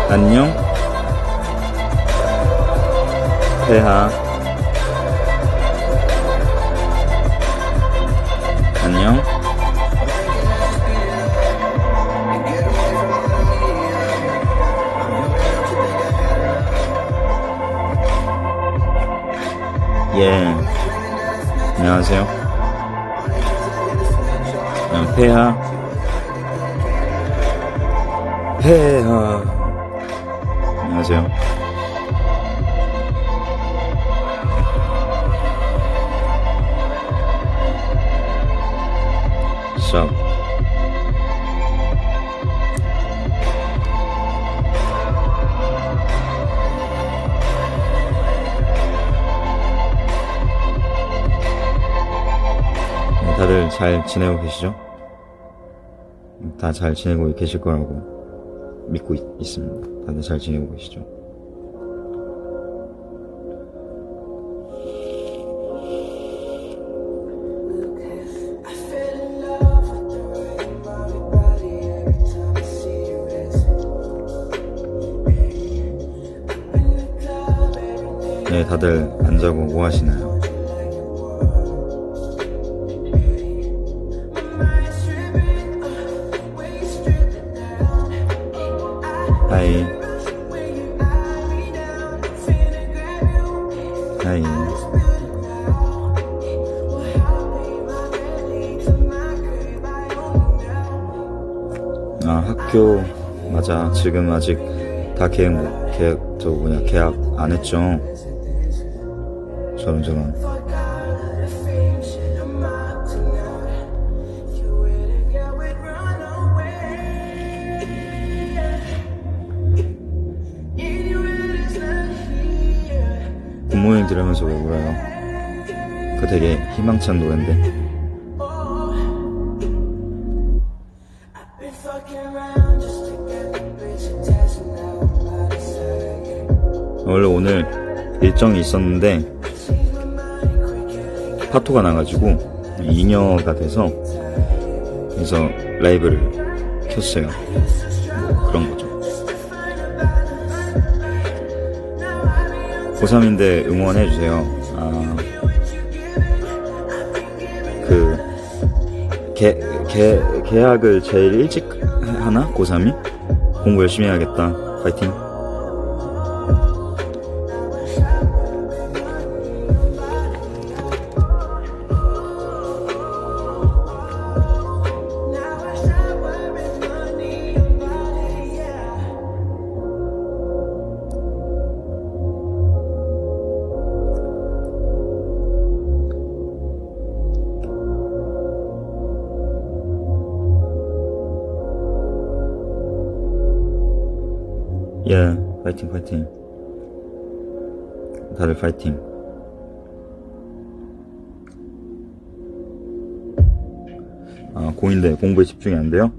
안녕 폐하. 안녕. 예, 안녕하세요. 폐하. 안녕하세요. 샵. 다들 잘 지내고 계시죠? 다 잘 지내고 계실 거라고 믿고 있습니다. 다들 잘 지내고 계시죠? 네, 다들 안 자고 뭐 하시나요? 하이. 하이. 학교, 맞아. 지금 아직 다 계약 안 했죠? 저런. 굿모닝 들으면서 왜 울어요? 그거 되게 희망찬 노랜데. 원래 오늘 일정이 있었는데 파토가 나가지고 잉여가 돼서 그래서 라이브를 켰어요. 뭐 그런 거죠. 고3인데 응원해주세요. 계약을 제일 일찍 하나? 고3이? 공부 열심히 해야겠다. 파이팅. 예, 파이팅. 다들 파이팅. 고2인데 공부에 집중이 안 돼요?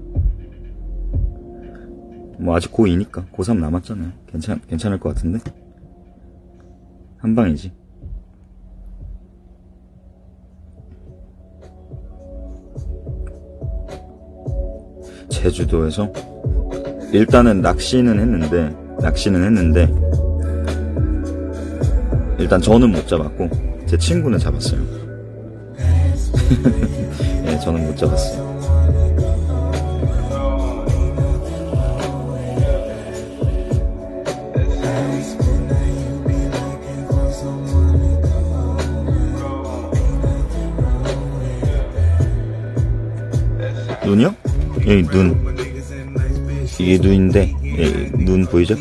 뭐 아직 고2니까 고3 남았잖아요. 괜찮을 것 같은데? 한방이지. 제주도에서 일단은 낚시는 했는데 일단 저는 못 잡았고 제 친구는 잡았어요. 네, 저는 못 잡았어요. 눈이요? 여기 눈. 이게 눈인데, 눈 보이죠?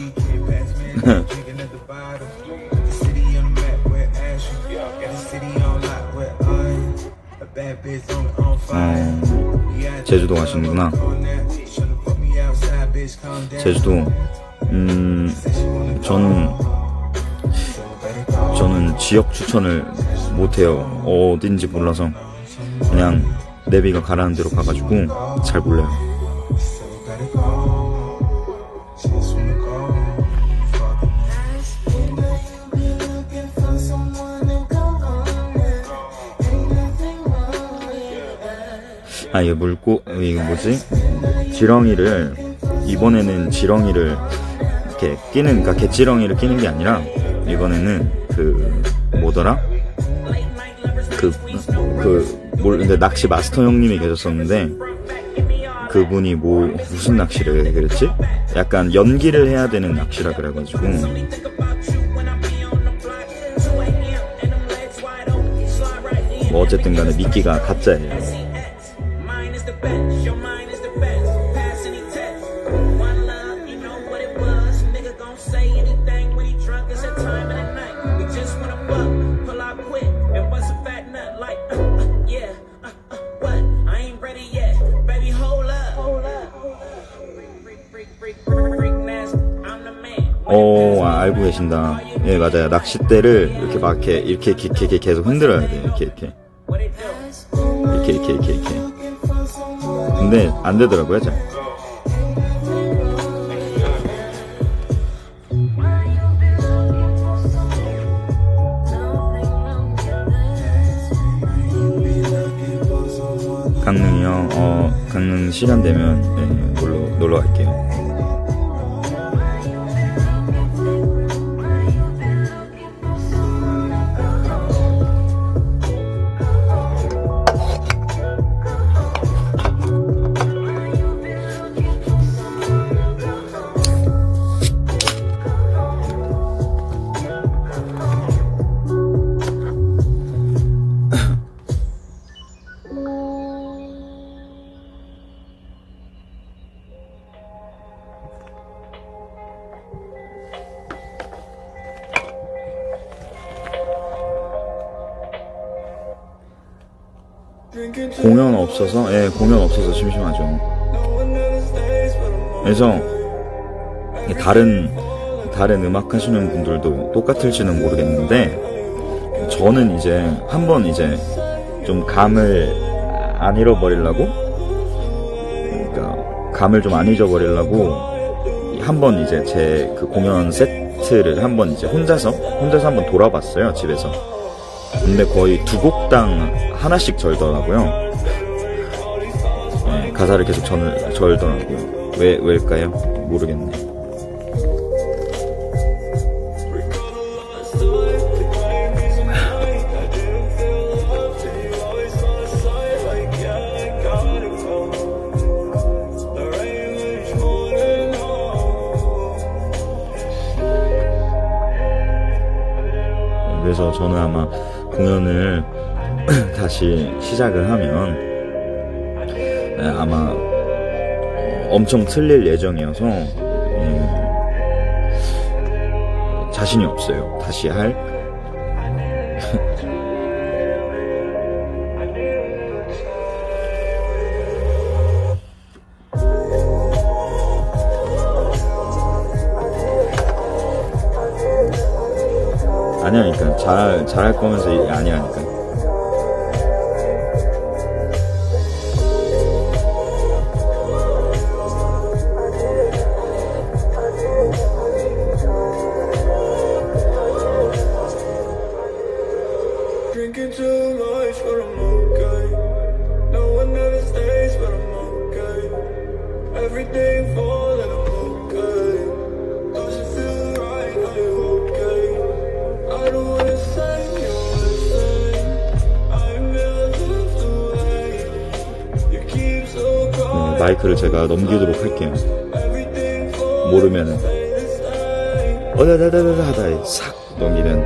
제주도 가시는구나. 제주도, 저는 지역 추천을 못해요. 어딘지 몰라서. 그냥 내비가 가라는 대로 가가지고 잘 몰라요. 이거 뭐지? 이번에는 지렁이를 이렇게 끼는, 그러니까 갯지렁이를 끼는 게 아니라 이번에는 뭐더라? 근데 낚시 마스터 형님이 계셨었는데 그분이 무슨 낚시를 그랬지? 약간 연기를 해야 되는 낚시라 그래가지고 뭐 어쨌든 간에 미끼가 가짜예요. 알고 계신다. 예, 맞아요. 낚싯대를 이렇게 계속 흔들어야 돼요. 이렇게. 근데 안 되더라고요, 잘. 강릉이요? 강릉 시간 되면 놀러 갈게요. 공연 없어서 심심하죠. 그래서 다른 음악 하시는 분들도 똑같을지는 모르겠는데 저는 이제 한번 좀 감을 안 잃어버리려고, 그러니까 감을 좀 안 잊어버리려고 한번 제 그 공연 세트를 한번 혼자서 한번 돌아봤어요, 집에서. 근데 거의 2곡당 하나씩 절더라고요. 네, 가사를 계속 절더라고요. 왜일까요? 모르겠네. 그래서 저는 아마 공연을 다시 시작을 하면 아마 엄청 틀릴 예정이어서 자신이 없어요. 다시 할. 아니야니까 잘할 거면서 아니야니까. Drinking too much, but I'm okay. No one ever stays, but I'm okay. Everything falling, I'm okay. Does it feel right? Are you okay? I don't wanna say you listen. I'm never too late. You keep so quiet. 마이크를 제가 넘기도록 할게요. 모르면은 하다에 싹 넘기면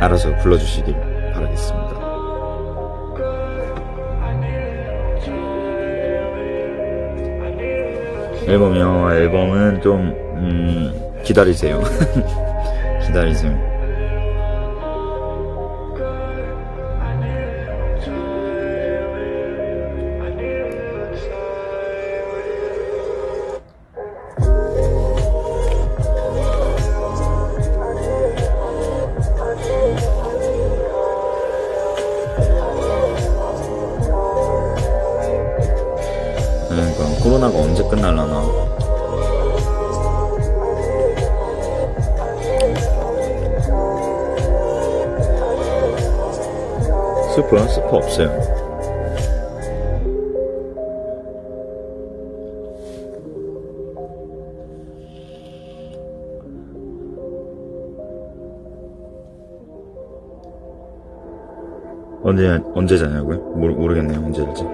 알아서 불러주시길 바라겠습니다. 앨범은 좀 기다리세요. 기다리세요. 그러니까 코로나가 언제 끝날라나. 스프 없어요. 언제 자냐고요? 모르겠네요. 언제 잘지.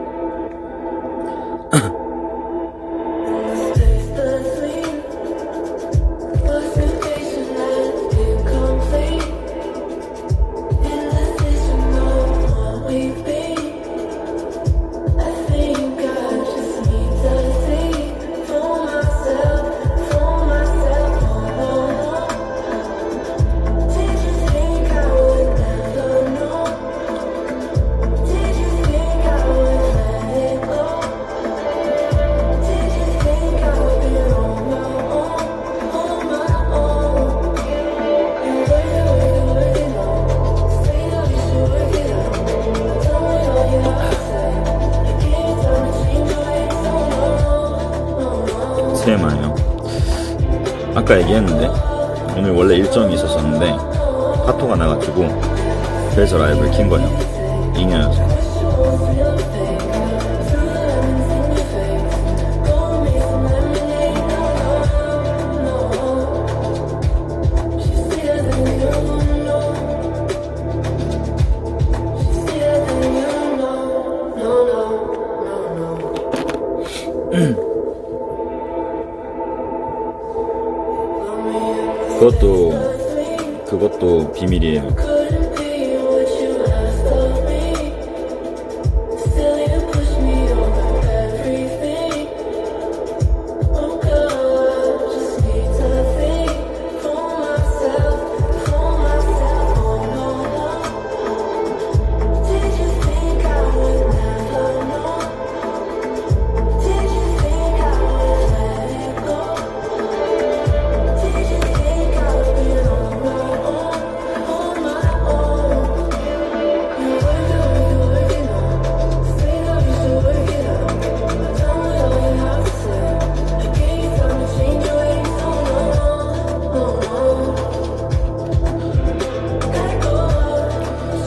TMI요. 아까 얘기했는데 오늘 원래 일정이 있었었는데 카톡 안 와가지고 그래서 라이브를 킨 거예요. 잉여여서. 그것도 비밀이에요.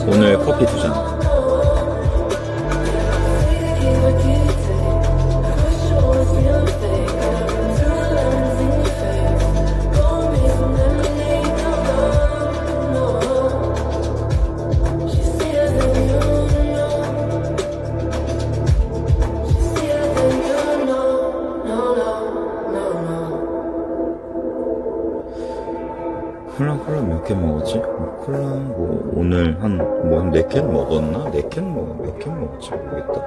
오늘 커피 2잔. 콜라 몇 캔 먹었지? 콜라 오늘 한 4캔 먹었나? 4캔 몇 캔 먹었지? 모르겠다.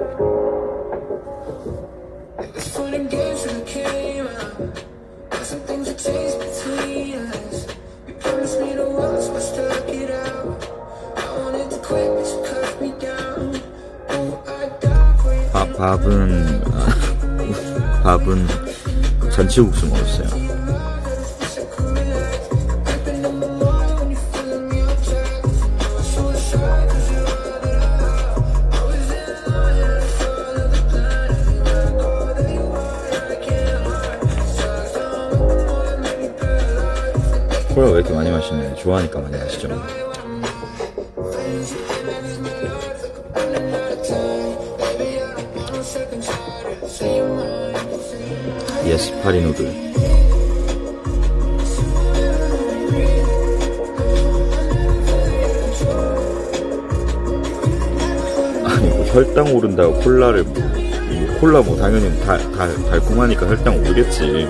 밥은 잔치국수 먹었어요. 콜라 왜 이렇게 많이 마시나요? 좋아하니까 많이 마시죠. 예스, 파리 누들. 아니, 혈당 오른다고 콜라를 콜라 당연히 달콤하니까 혈당 오르겠지.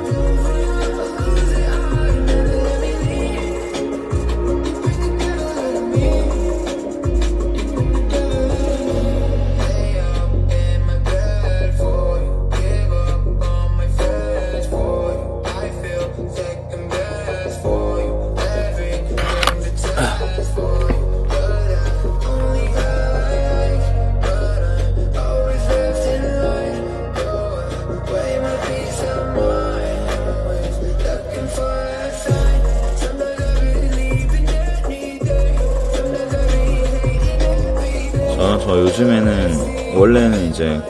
저 요즘에는 원래는 이제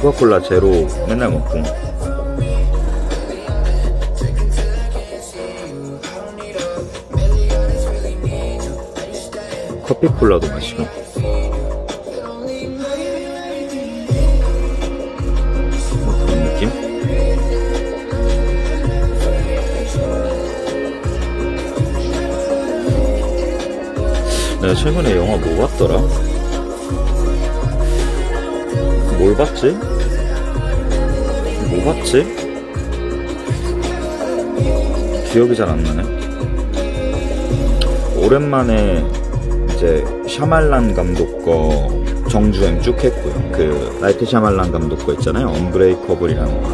코카콜라 제로 맨날 먹고 커피콜라도 마시고 그런 느낌? 내가 최근에 영화 뭐 봤더라? 뭘 봤지? 뭐 봤지? 기억이 잘 안 나네. 오랜만에 이제 샤말란 감독 거 정주행 쭉 했고요. 그 나이트 샤말란 감독 거 있잖아요. 언브레이커블이라는 거,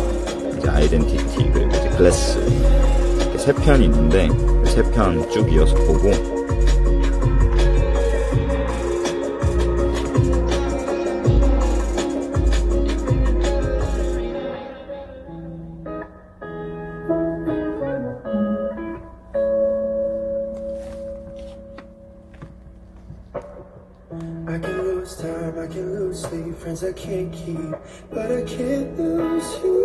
이제 아이덴티티, 그리고 이제 글래스, 이렇게 3편이 있는데 3편 쭉 이어서 보고, I can lose time, I can lose sleep, friends I can't keep, but I can't lose you.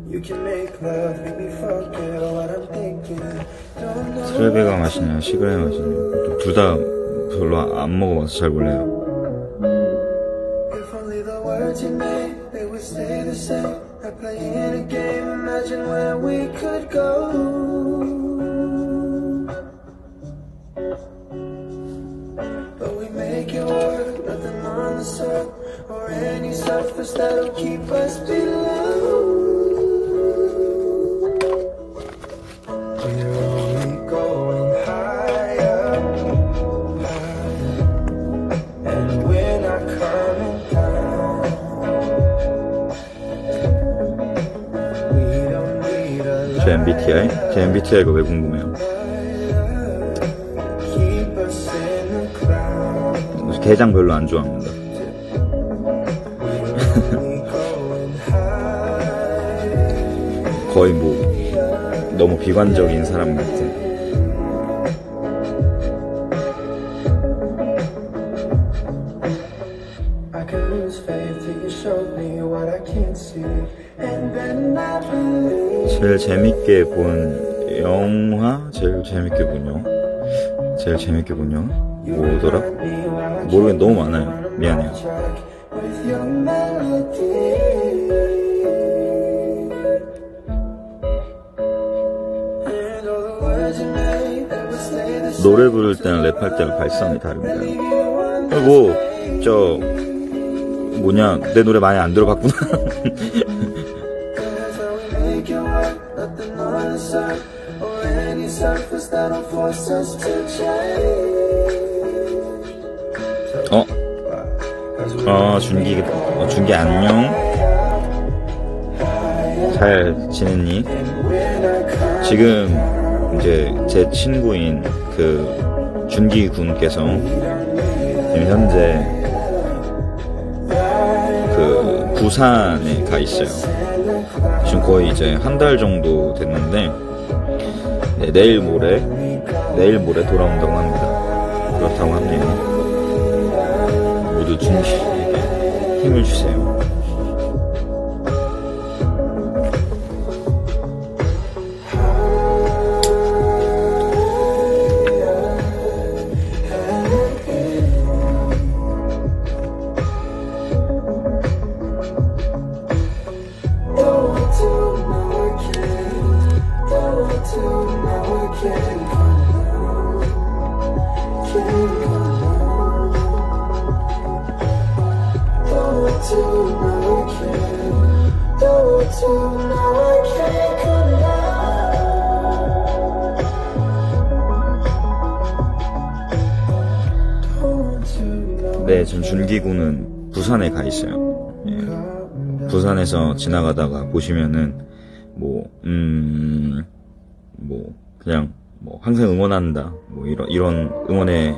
You can make love, make me forget what I'm thinking. Don't know. 트레베가 맛있냐, 시그레가 맛있냐, 둘 다 별로 안 먹어봐서 잘 몰라요. If only the words you made, they would stay the same. I playing a game, imagine where we could go. Or any surface that'll keep us below. We're only going higher, higher, and we're not coming down. We don't need a 제 MBTI? 제 MBTI가 왜 궁금해요? keep us in the clouds. 게장 별로 안 좋아합니다. 거의 뭐 너무 비관적인 사람 같은. 제일 재밌게 본 영화? 제일 재밌게 본 영화? 제일 재밌게 본 영화? 뭐더라? 모르겠는데 너무 많아요. 미안해요. 노래 부를 때랑 랩할 때랑 발성이 다릅니다. 그리고 저 뭐냐, 내 노래 많이 안 들어봤구나. 준기 안녕. 잘 지냈니? 지금 이제 제 친구인 그 준기 군께서 지금 현재 그 부산에 가 있어요. 지금 거의 이제 한 달 정도 됐는데, 네, 내일 모레 돌아온다고 합니다. 그렇다고 합니다. 모두 준기에게 힘을 주세요. 네, 전 준기군은 부산에 가 있어요. 예. 부산에서 지나가다가 보시면은 그냥 항상 응원한다, 이런 응원의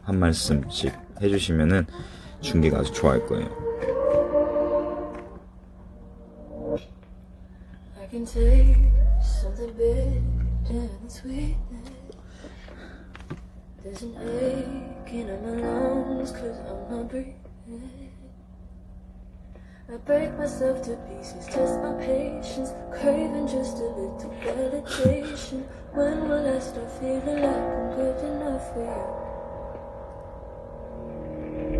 한 말씀씩 해주시면은 준기가 아주 좋아할 거예요. I can take something bitter and sweetness. There's an ache in my lungs 'cause I'm not breathing. I break myself to pieces, test my patience, craving just a little validation. When will I start feeling like I'm good enough for you?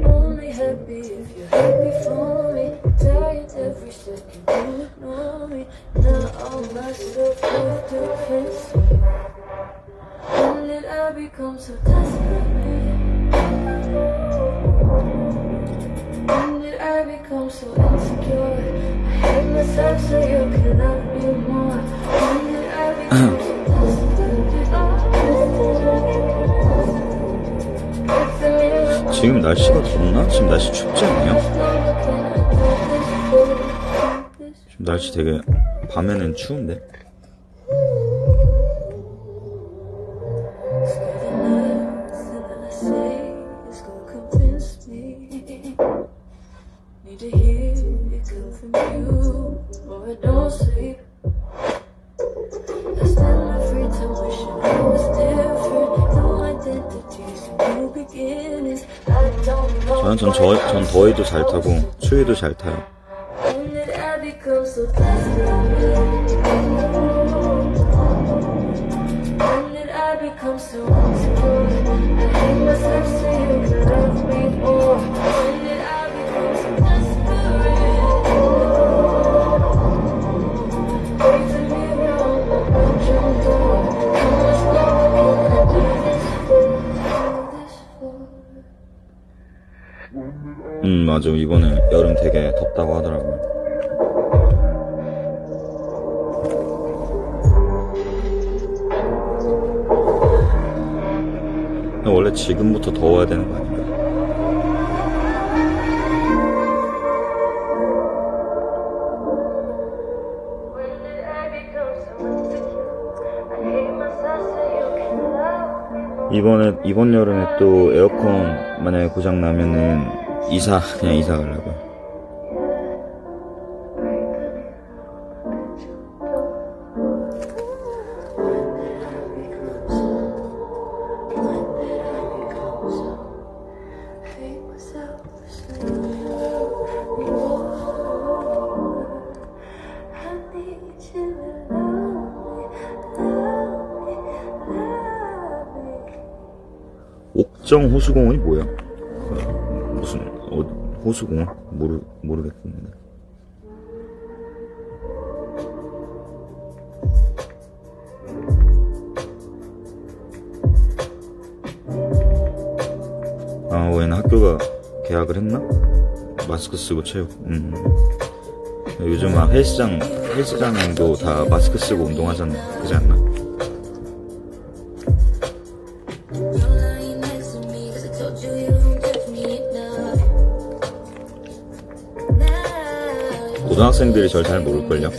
Only happy if you're happy for me. Tired every second you ignore me. Now all my self-worth defense. When did I become so desperate? become so insecure. I hate myself so you can love me more. When did I become so desperate? 지금 날씨가 덥나? 지금 날씨 춥지 않냐? 지금 날씨 되게 밤에는 추운데. Need to hear it come from you, or I don't sleep. I spend my free time wishing I was different. No identities, new beginnings. I don't know. 전 더위도 잘 타고 추위도 잘 타요. When did I become so desperate? When did I become so insecure? I hate myself so you can love me more. When did I become so desperate? Break the mirror on my bedroom door. How much longer can I do this for? 맞아. 이번에 여름 되게 덥다고 하더라고요. 원래 지금부터 더워야 되는 거 아닌가? When did I become so insecure? I hate myself so you can love me. 이번 여름에 또 에어컨 만약에 고장 나면은 그냥 이사 가려고요. 옥정 호수공원이 뭐야? 무슨 호수공원? 모르겠는데. 얘는 학교가 개학을 했나? 마스크 쓰고 체육. 요즘 헬스장도 다 마스크 쓰고 운동하잖아. 그지 않나? 고등학생들이 절 잘 모를걸요?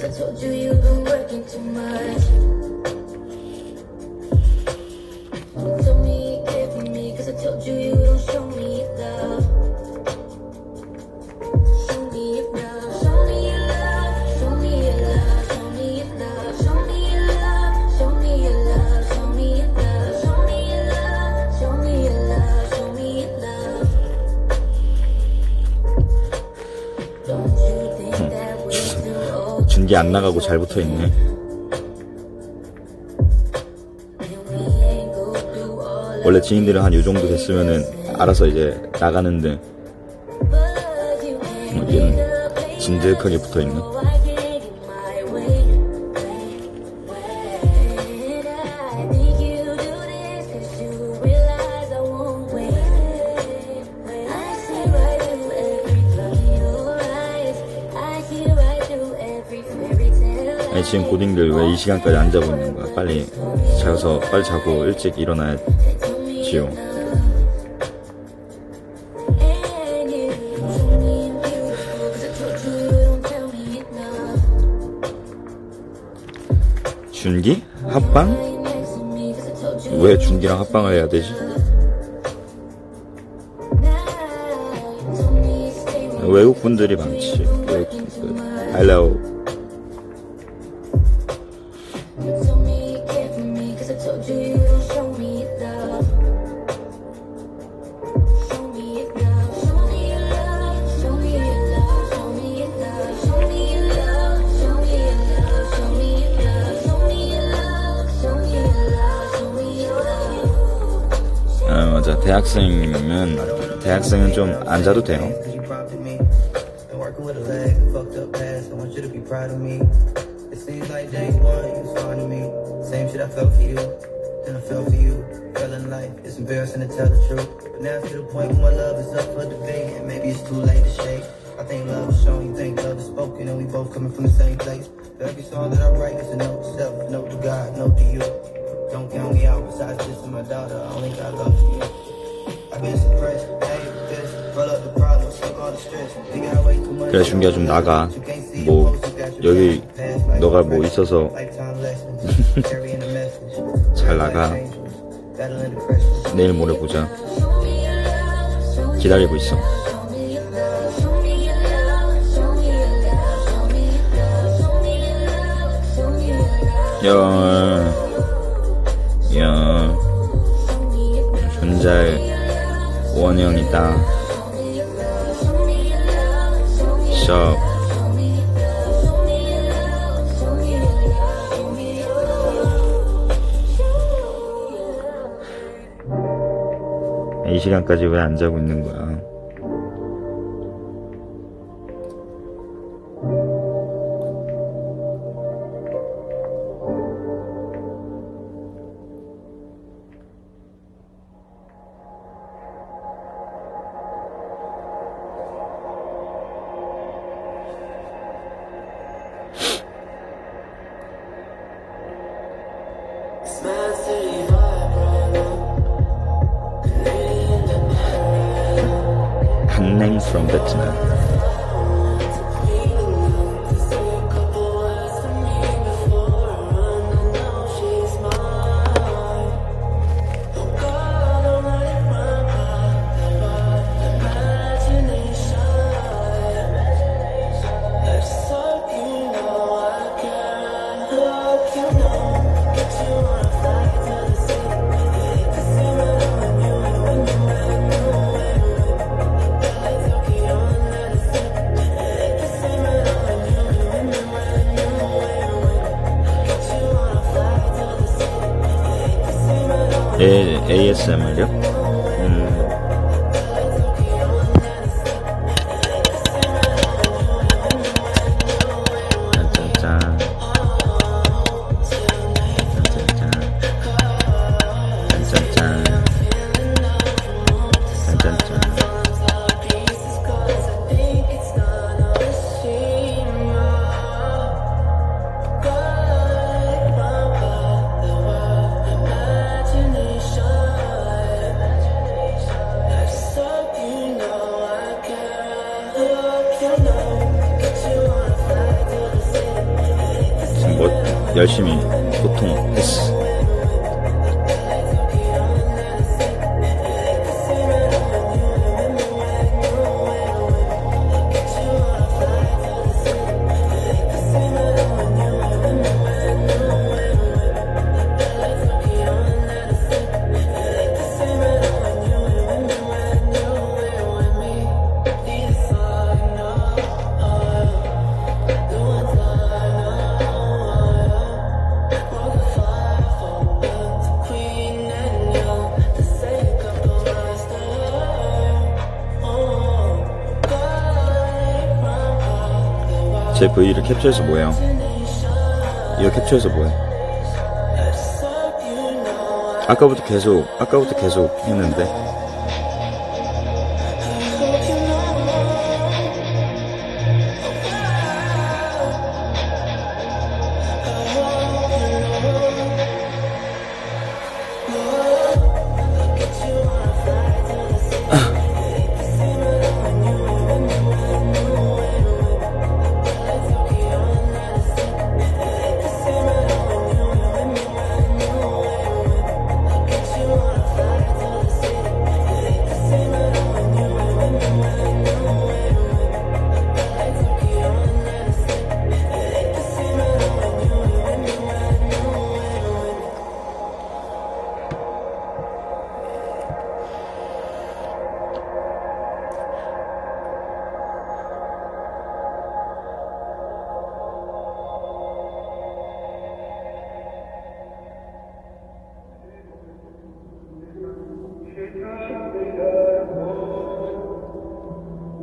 준기 안 나가고 잘 붙어있네. 원래 지인들은 한 요정도 됐으면은 알아서 이제 나가는데 얘는 진득하게 붙어있네. 지금 고딩들 왜 이 시간까지 안 자고 있는 거야? 빨리 자고 일찍 일어나야지요. 준기? 합방? 왜 준기랑 합방을 해야 되지? 외국분들이 많지. 외국분들. Hello. 맞아. 대학생은 좀 안 자도 돼요. I think love is shown, you think love is spoken, and we both coming from the same place. Every song that I write is a note to self, note to God, note to you. Don't count me out, besides this is my daughter, I only got love for you. I've been suppressed, hate this, roll up the problem, fuck all the stress. Think I way too much. 그래, 준기야 좀 나가. 뭐 여기 너가 뭐 있어서 잘 나가. 내일 모레 보자. 기다리고 있어. 야, 존잘 원형이다. 샵. 이 시간까지 왜 안 자고 있는 거야? Haneng from Vietnam. ASMR요? 짠짠짠. 짠짠짠. 짠짠짠. 짠짠짠. 뭐 열심히 소통했어. 제 V를 캡처해서 뭐해요? 이거 캡처해서 뭐해? 아까부터 계속 했는데.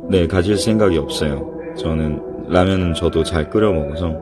네, 가질 생각이 없어요. 저는 라면은 저도 잘 끓여 먹어서.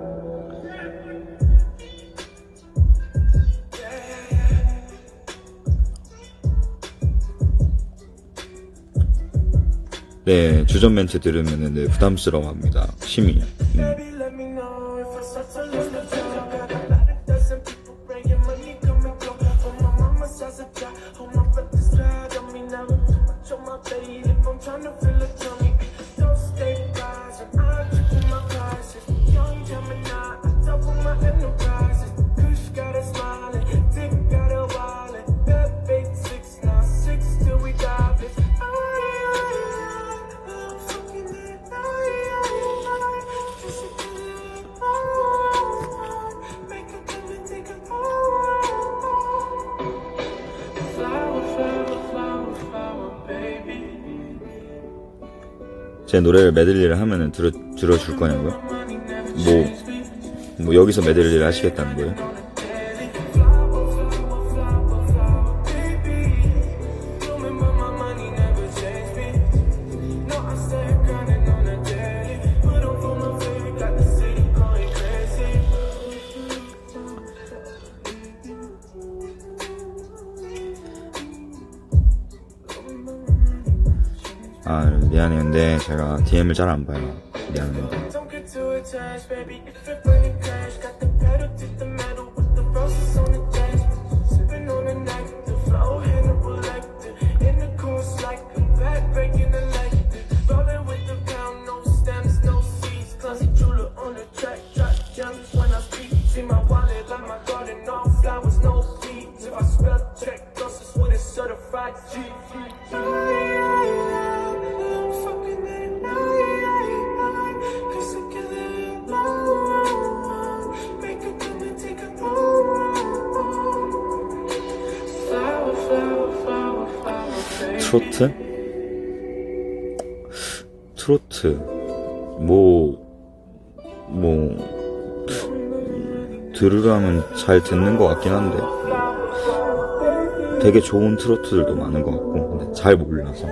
네, 주전 멘트 들으면 네, 부담스러워 합니다. 심히. Baby, let me know if I start to lose control. Got a lot of dozen people bringing money, come and go. Oh, my mama's house a job. Oh, my brother's glad on me now. Much on my plate if I'm trying to fill a tummy. Don't stay rising, I triple my prices. Young Gemini, I double my enterprises. Kush got a smiling, Dick got a wallet. That big 6 now, 6 till we die, bitch. I'm fucking it, just a good make a come and take a flower, flower, flower, flower, baby. 제 노래를 메들리를 하면은 들어줄 거냐고요? 뭐 여기서 메들리를 하시겠다는 거예요? 아, 미안해요. 근데 제가 DM을 잘 안 봐요. 미안합니다. Don't get too attached, baby. If it burn it crash, got the pedal to the metal with the roses on the dash. Sipping on the night, the flow Hannibal Lecter. In the course like a back breaking electric. Rolling with the pound, no stems, no seeds. Classy jeweler on the track, drop gems when I speak. See my wallet like my garden, no flowers, no weeds. If I spell check, doses with a certified G. 트로트? 들으라면 잘 듣는 것 같긴 한데 되게 좋은 트로트들도 많은 것 같고 근데 잘 몰라서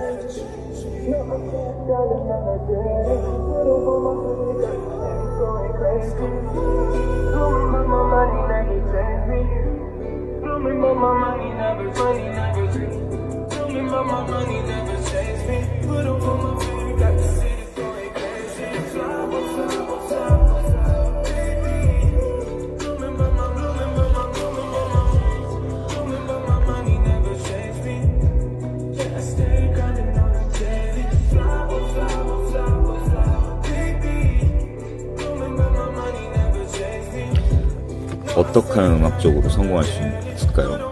어떻게 하면 음악적으로 성공할 수 있을까요?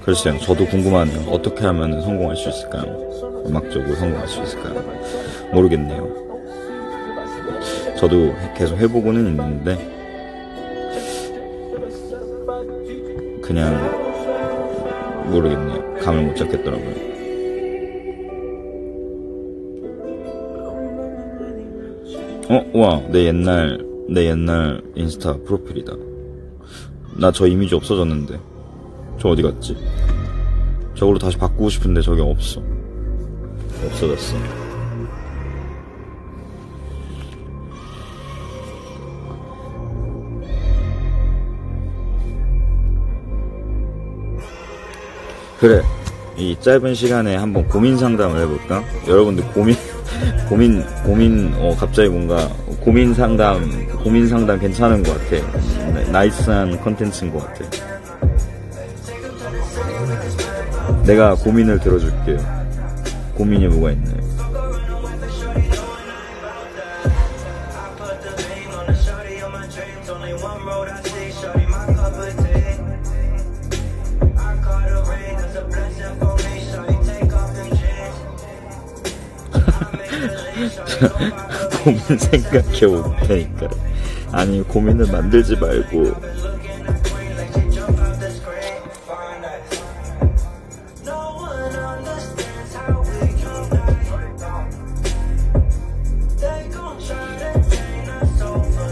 글쎄요, 저도 궁금하네요. 어떻게 하면 성공할 수 있을까요? 음악적으로 성공할 수 있을까요? 모르겠네요. 저도 계속 해보고는 있는데 그냥 모르겠네요. 감을 못 잡겠더라고요. 와, 내 옛날 인스타 프로필이다. 나 저 이미지 없어졌는데. 저 어디 갔지? 저걸로 다시 바꾸고 싶은데 저게 없어. 없어졌어. 그래, 이 짧은 시간에 한번 고민 상담을 해볼까? 여러분들 갑자기 뭔가 고민 상담 괜찮은 것 같아. 나이스한 컨텐츠인 것 같아. 내가 고민을 들어줄게요. 고민이 뭐가 있나요? 고민 생각해 올 테니까. 아니, 고민을 만들지 말고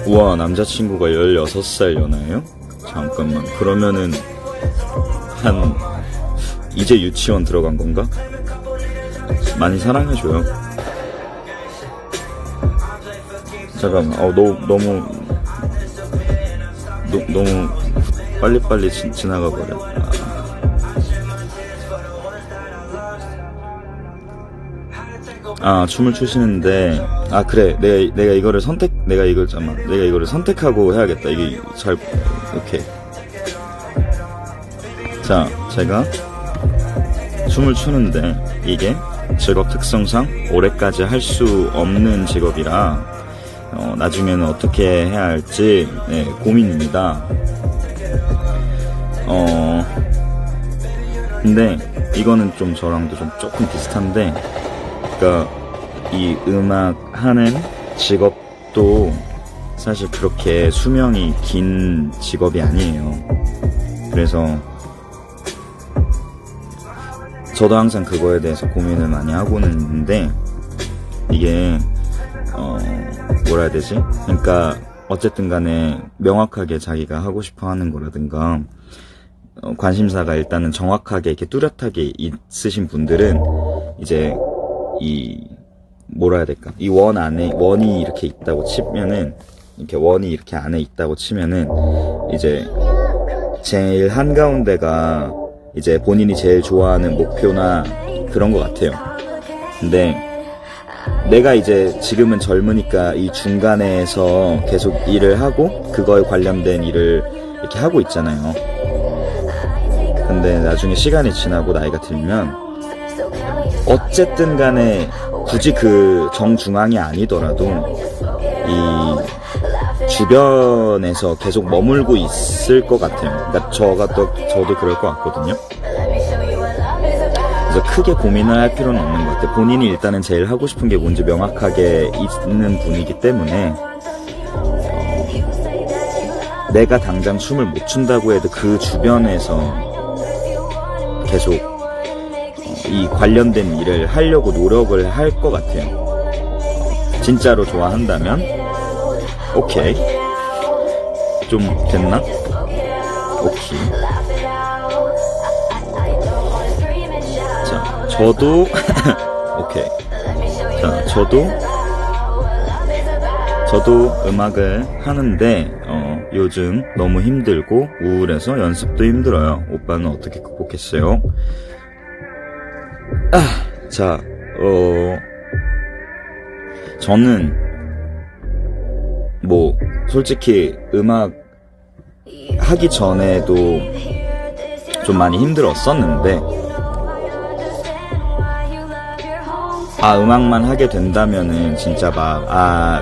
우와, 남자친구가 16살 연하예요? 잠깐만, 그러면은 이제 유치원 들어간 건가? 많이 사랑해줘요. 잠깐만, 너무 빨리빨리 지나가 버려. 춤을 추시는데, 그래. 내가 이거를 선택하고 해야겠다. 이게 오케이. 자, 제가 춤을 추는데, 이게 직업 특성상 올해까지 할 수 없는 직업이라, 나중에는 어떻게 해야 할지, 고민입니다. 근데, 이거는 좀 저랑도 좀 조금 비슷한데, 그러니까 이 음악 하는 직업도 사실 그렇게 수명이 긴 직업이 아니에요. 그래서 저도 항상 그거에 대해서 고민을 많이 하고는 있는데, 이게 뭐라 해야 되지? 그러니까 어쨌든 간에 명확하게 자기가 하고 싶어 하는 거라든가 관심사가 일단은 정확하게 이렇게 뚜렷하게 있으신 분들은 이제 뭐라 해야 될까? 이 원 안에, 원이 이렇게 있다고 치면은, 이렇게 원이 이렇게 안에 있다고 치면은, 이제, 제일 한가운데가, 이제 본인이 제일 좋아하는 목표나 그런 것 같아요. 근데, 내가 이제 지금은 젊으니까 이 중간에서 계속 일을 하고, 그거에 관련된 일을 이렇게 하고 있잖아요. 근데 나중에 시간이 지나고 나이가 들면, 어쨌든 간에 굳이 그 정중앙이 아니더라도 이 주변에서 계속 머물고 있을 것 같아요. 그러니까 저도 그럴 것 같거든요. 그래서 크게 고민을 할 필요는 없는 것 같아요. 본인이 일단은 제일 하고 싶은 게 뭔지 명확하게 있는 분이기 때문에 내가 당장 춤을 못 춘다고 해도 그 주변에서 계속 이 관련된 일을 하려고 노력을 할 것 같아요. 진짜로 좋아한다면 오케이. 좀 됐나? 오케이. 자, 저도 오케이. 자, 저도 음악을 하는데 요즘 너무 힘들고 우울해서 연습도 힘들어요. 오빠는 어떻게 극복했어요? 자, 저는 뭐 솔직히 음악 하기 전에도 좀 많이 힘들었었는데 음악만 하게 된다면은 진짜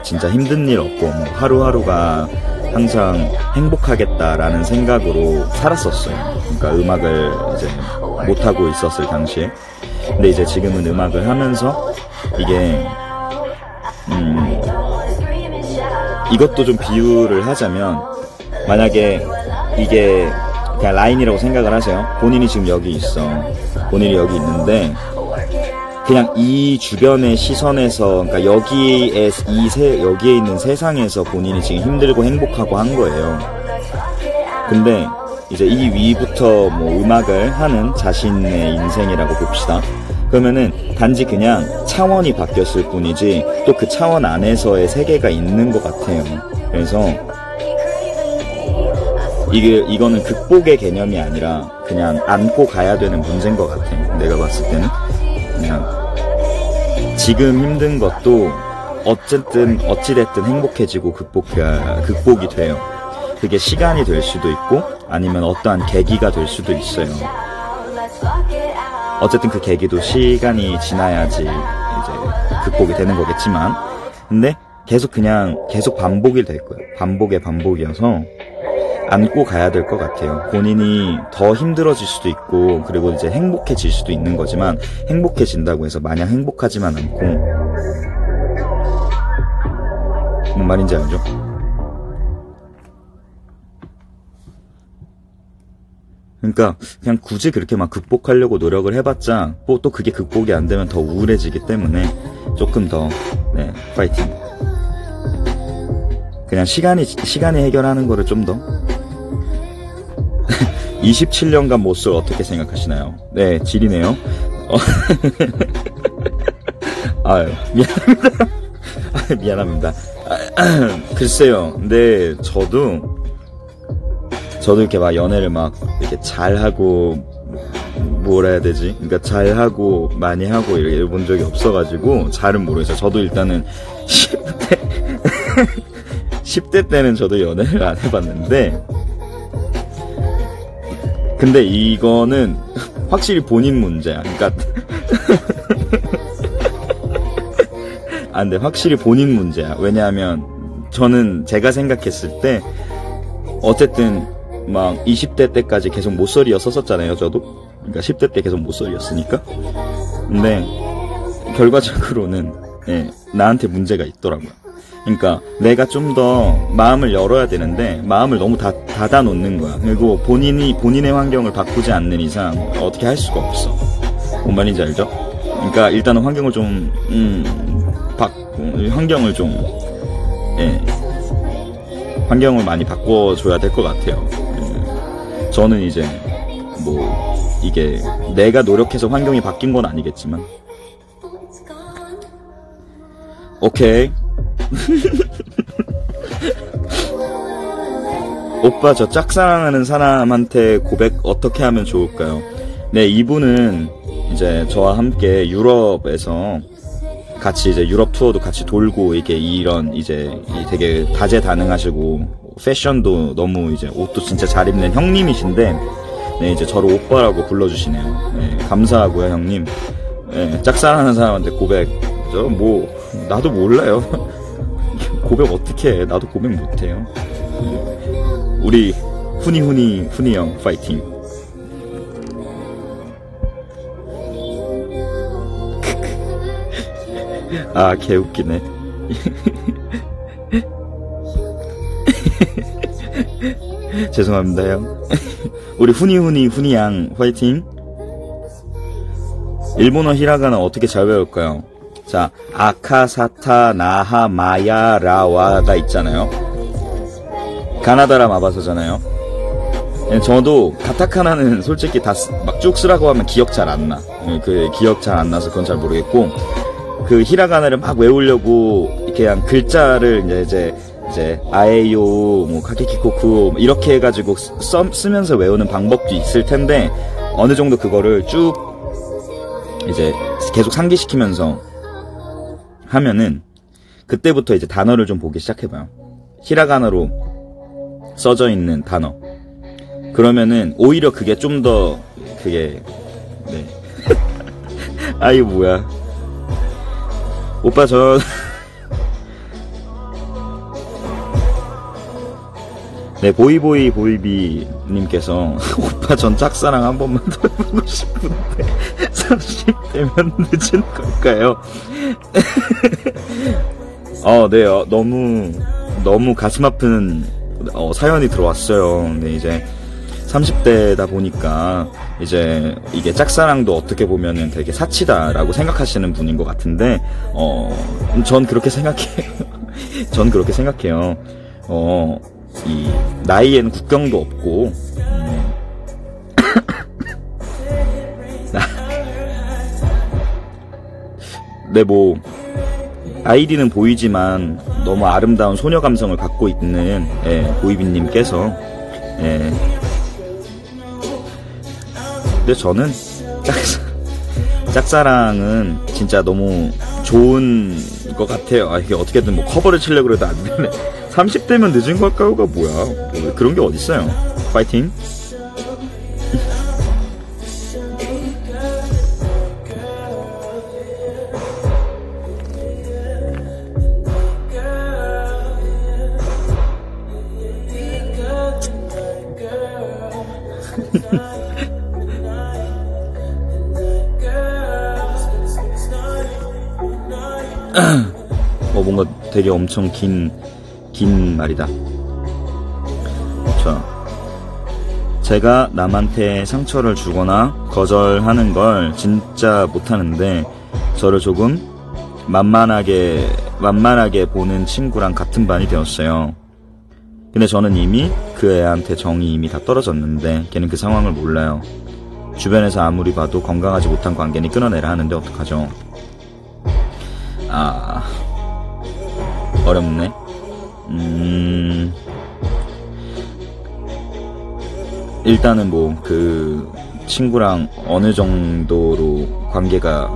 진짜 힘든 일 없고 뭐 하루하루가 항상 행복하겠다라는 생각으로 살았었어요. 그러니까 음악을 이제 못하고 있었을 당시에. 근데 이제 지금은 음악을 하면서 이게 이것도 좀 비유를 하자면, 만약에 이게 그냥 라인이라고 생각을 하세요. 본인이 지금 여기 있어. 본인이 여기 있는데 그냥 이 주변의 시선에서, 그러니까 여기에 있는 세상에서 본인이 지금 힘들고 행복하고 한 거예요. 근데 이제 이 위부터 뭐 음악을 하는 자신의 인생이라고 봅시다. 그러면은 단지 그냥 차원이 바뀌었을 뿐이지 또 그 차원 안에서의 세계가 있는 것 같아요. 그래서 이거는 극복의 개념이 아니라 그냥 안고 가야 되는 문제인 것 같아요. 내가 봤을 때는 그냥 지금 힘든 것도 어찌됐든 행복해지고 극복이 돼요. 그게 시간이 될 수도 있고 아니면 어떠한 계기가 될 수도 있어요. 어쨌든 그 계기도 시간이 지나야지 이제 극복이 되는 거겠지만, 근데 계속 반복이 될 거예요. 반복의 반복이어서 안고 가야 될 것 같아요. 본인이 더 힘들어질 수도 있고, 그리고 이제 행복해질 수도 있는 거지만, 행복해진다고 해서 마냥 행복하지만 않고, 뭔 말인지 알죠? 그러니까 그냥 굳이 그렇게 막 극복하려고 노력을 해봤자 또 그게 극복이 안 되면 더 우울해지기 때문에 조금 더 파이팅. 그냥 시간이 해결하는 거를 좀 더 27년간 모쏠 어떻게 생각하시나요? 네, 지리네요. 아유, 미안합니다. 미안합니다. 글쎄요. 근데 저도 이렇게 막 연애를 막 이렇게 잘하고 뭐라 해야 되지? 그러니까 잘하고 많이 하고 이렇게 본 적이 없어가지고 잘은 모르겠어요. 저도 일단은 10대 때는 저도 연애를 안 해봤는데, 근데 이거는 확실히 본인 문제야. 그러니까 근데 확실히 본인 문제야. 왜냐하면 저는 제가 생각했을 때 어쨌든 막 20대 때까지 계속 모쏠이었었잖아요, 저도. 그러니까 10대 때 계속 모쏠이었으니까. 근데 결과적으로는 나한테 문제가 있더라고요. 그러니까 내가 좀 더 마음을 열어야 되는데 마음을 너무 닫아 놓는 거야. 그리고 본인의 환경을 바꾸지 않는 이상 어떻게 할 수가 없어. 뭔 말인지 알죠? 그러니까 일단은 환경을 좀 환경을 많이 바꿔줘야 될 것 같아요. 저는 이제 뭐 이게 내가 노력해서 환경이 바뀐 건 아니겠지만, 오케이. 오빠, 저 짝사랑하는 사람한테 고백 어떻게 하면 좋을까요? 네, 이분은 이제 저와 함께 유럽에서 같이 이제 유럽 투어도 같이 돌고, 이게 이런 이제 되게 다재다능하시고 패션도 너무 이제 옷도 진짜 잘 입는 형님이신데, 네, 이제 저를 오빠라고 불러주시네요. 네, 감사하고요, 형님. 네, 짝사랑하는 사람한테 고백, 나도 몰라요. 고백 어떻게 해? 나도 고백 못해요. 우리 후니 형 파이팅. 아, 개웃기네. 죄송합니다, 형. 우리 후니 양 화이팅. 일본어 히라가나 어떻게 잘 배울까요? 자, 아카사타 나하 마야라와가 있잖아요. 가나다라 마바서잖아요. 저도 가타카나는 솔직히 다 막 쭉 쓰라고 하면 기억 잘 안 나. 기억 잘 안 나서 그건 잘 모르겠고, 그 히라가나를 막 외우려고 이렇게 그냥 글자를 이제 아에요, 뭐 카케키코쿠 이렇게 해가지고 쓰면서 외우는 방법도 있을 텐데, 어느 정도 그거를 쭉 이제 계속 상기시키면서 하면은 그때부터 이제 단어를 좀 보기 시작해봐요. 히라가나로 써져 있는 단어. 그러면은 오히려 그게 좀 더 네. 아이 뭐야. 오빠 저 네, 보이비님께서 오빠 전 짝사랑 한 번만 더 해보고 싶은데 30대면 늦은 걸까요? 네, 너무 가슴 아픈 사연이 들어왔어요. 네, 이제 30대다 보니까 이제 이게 짝사랑도 어떻게 보면은 되게 사치다라고 생각하시는 분인 것 같은데, 전 그렇게 생각해요. 전 그렇게 생각해요. 이 나이에는 국경도 없고, 네, 뭐 아이디는 보이지만 너무 아름다운 소녀 감성을 갖고 있는 보이비님께서, 근데 저는 짝사랑은 진짜 너무 좋은 것 같아요. 이게 어떻게든 뭐 커버를 치려고 그래도 안 되네. 30대면 늦은 걸까요가 뭐야. 그런 게 어딨어요. 파이팅. 뭔가 되게 엄청 긴 말이다. 자, 제가 남한테 상처를 주거나 거절하는 걸 진짜 못하는데 저를 조금 만만하게 보는 친구랑 같은 반이 되었어요. 근데 저는 이미 그 애한테 정이 이미 다 떨어졌는데 걔는 그 상황을 몰라요. 주변에서 아무리 봐도 건강하지 못한 관계니 끊어내라 하는데 어떡하죠? 어렵네. 일단은 뭐 친구랑 어느 정도로 관계가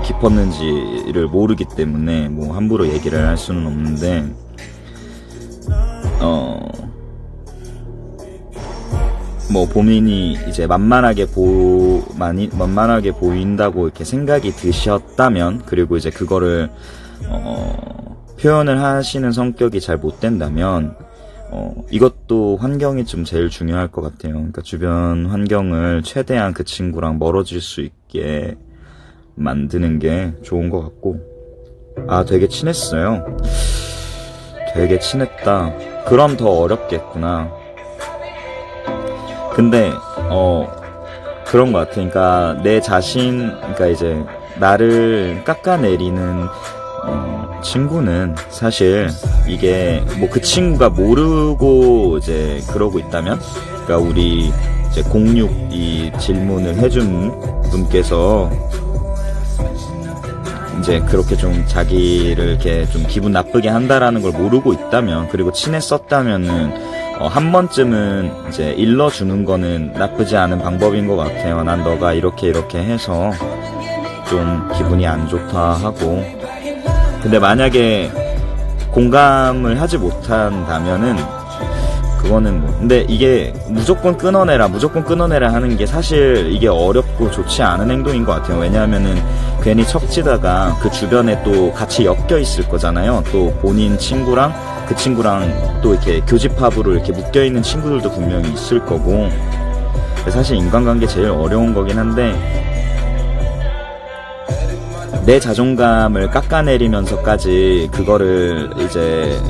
깊었는지를 모르기 때문에 뭐 함부로 얘기를 할 수는 없는데, 뭐 보민이 이제 만만하게 보인다고 이렇게 생각이 드셨다면, 그리고 이제 그거를 표현을 하시는 성격이 잘 못 된다면, 이것도 환경이 좀 제일 중요할 것 같아요. 그러니까 주변 환경을 최대한 그 친구랑 멀어질 수 있게 만드는 게 좋은 것 같고. 아, 되게 친했어요. 되게 친했다. 그럼 더 어렵겠구나. 근데 그런 것 같아. 그러니까 내 자신, 그러니까 이제 나를 깎아내리는 친구는 사실 이게 뭐 그 친구가 모르고 이제 그러고 있다면, 그러니까 우리 이제 06 질문을 해준 분께서 이제 그렇게 좀 자기를 이렇게 좀 기분 나쁘게 한다라는 걸 모르고 있다면, 그리고 친했었다면은 한 번쯤은 이제 일러주는 거는 나쁘지 않은 방법인 것 같아요. 난 너가 이렇게 해서 좀 기분이 안 좋다 하고. 근데 만약에 공감을 하지 못한다면은 그거는 뭐, 근데 이게 무조건 끊어내라 하는 게 사실 이게 어렵고 좋지 않은 행동인 것 같아요. 왜냐하면은 괜히 척지다가 그 주변에 또 같이 엮여 있을 거잖아요. 또 본인 친구랑 그 친구랑 또 이렇게 교집합으로 이렇게 묶여 있는 친구들도 분명히 있을 거고. 사실 인간관계 제일 어려운 거긴 한데, 내 자존감을 깎아내리면서까지 그거를 이제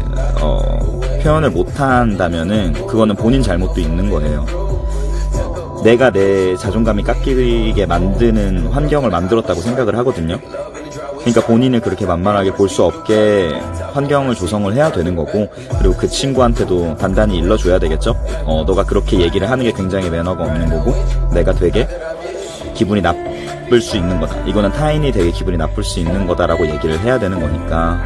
표현을 못한다면은 그거는 본인 잘못도 있는 거예요. 내가 내 자존감이 깎이게 만드는 환경을 만들었다고 생각을 하거든요. 그러니까 본인을 그렇게 만만하게 볼 수 없게 환경을 조성을 해야 되는 거고, 그리고 그 친구한테도 단단히 일러줘야 되겠죠. 너가 그렇게 얘기를 하는 게 굉장히 매너가 없는 거고, 내가 되게 기분이 나쁠 수 있는 거다, 이거는 타인이 되게 기분이 나쁠 수 있는 거다라고 얘기를 해야 되는 거니까.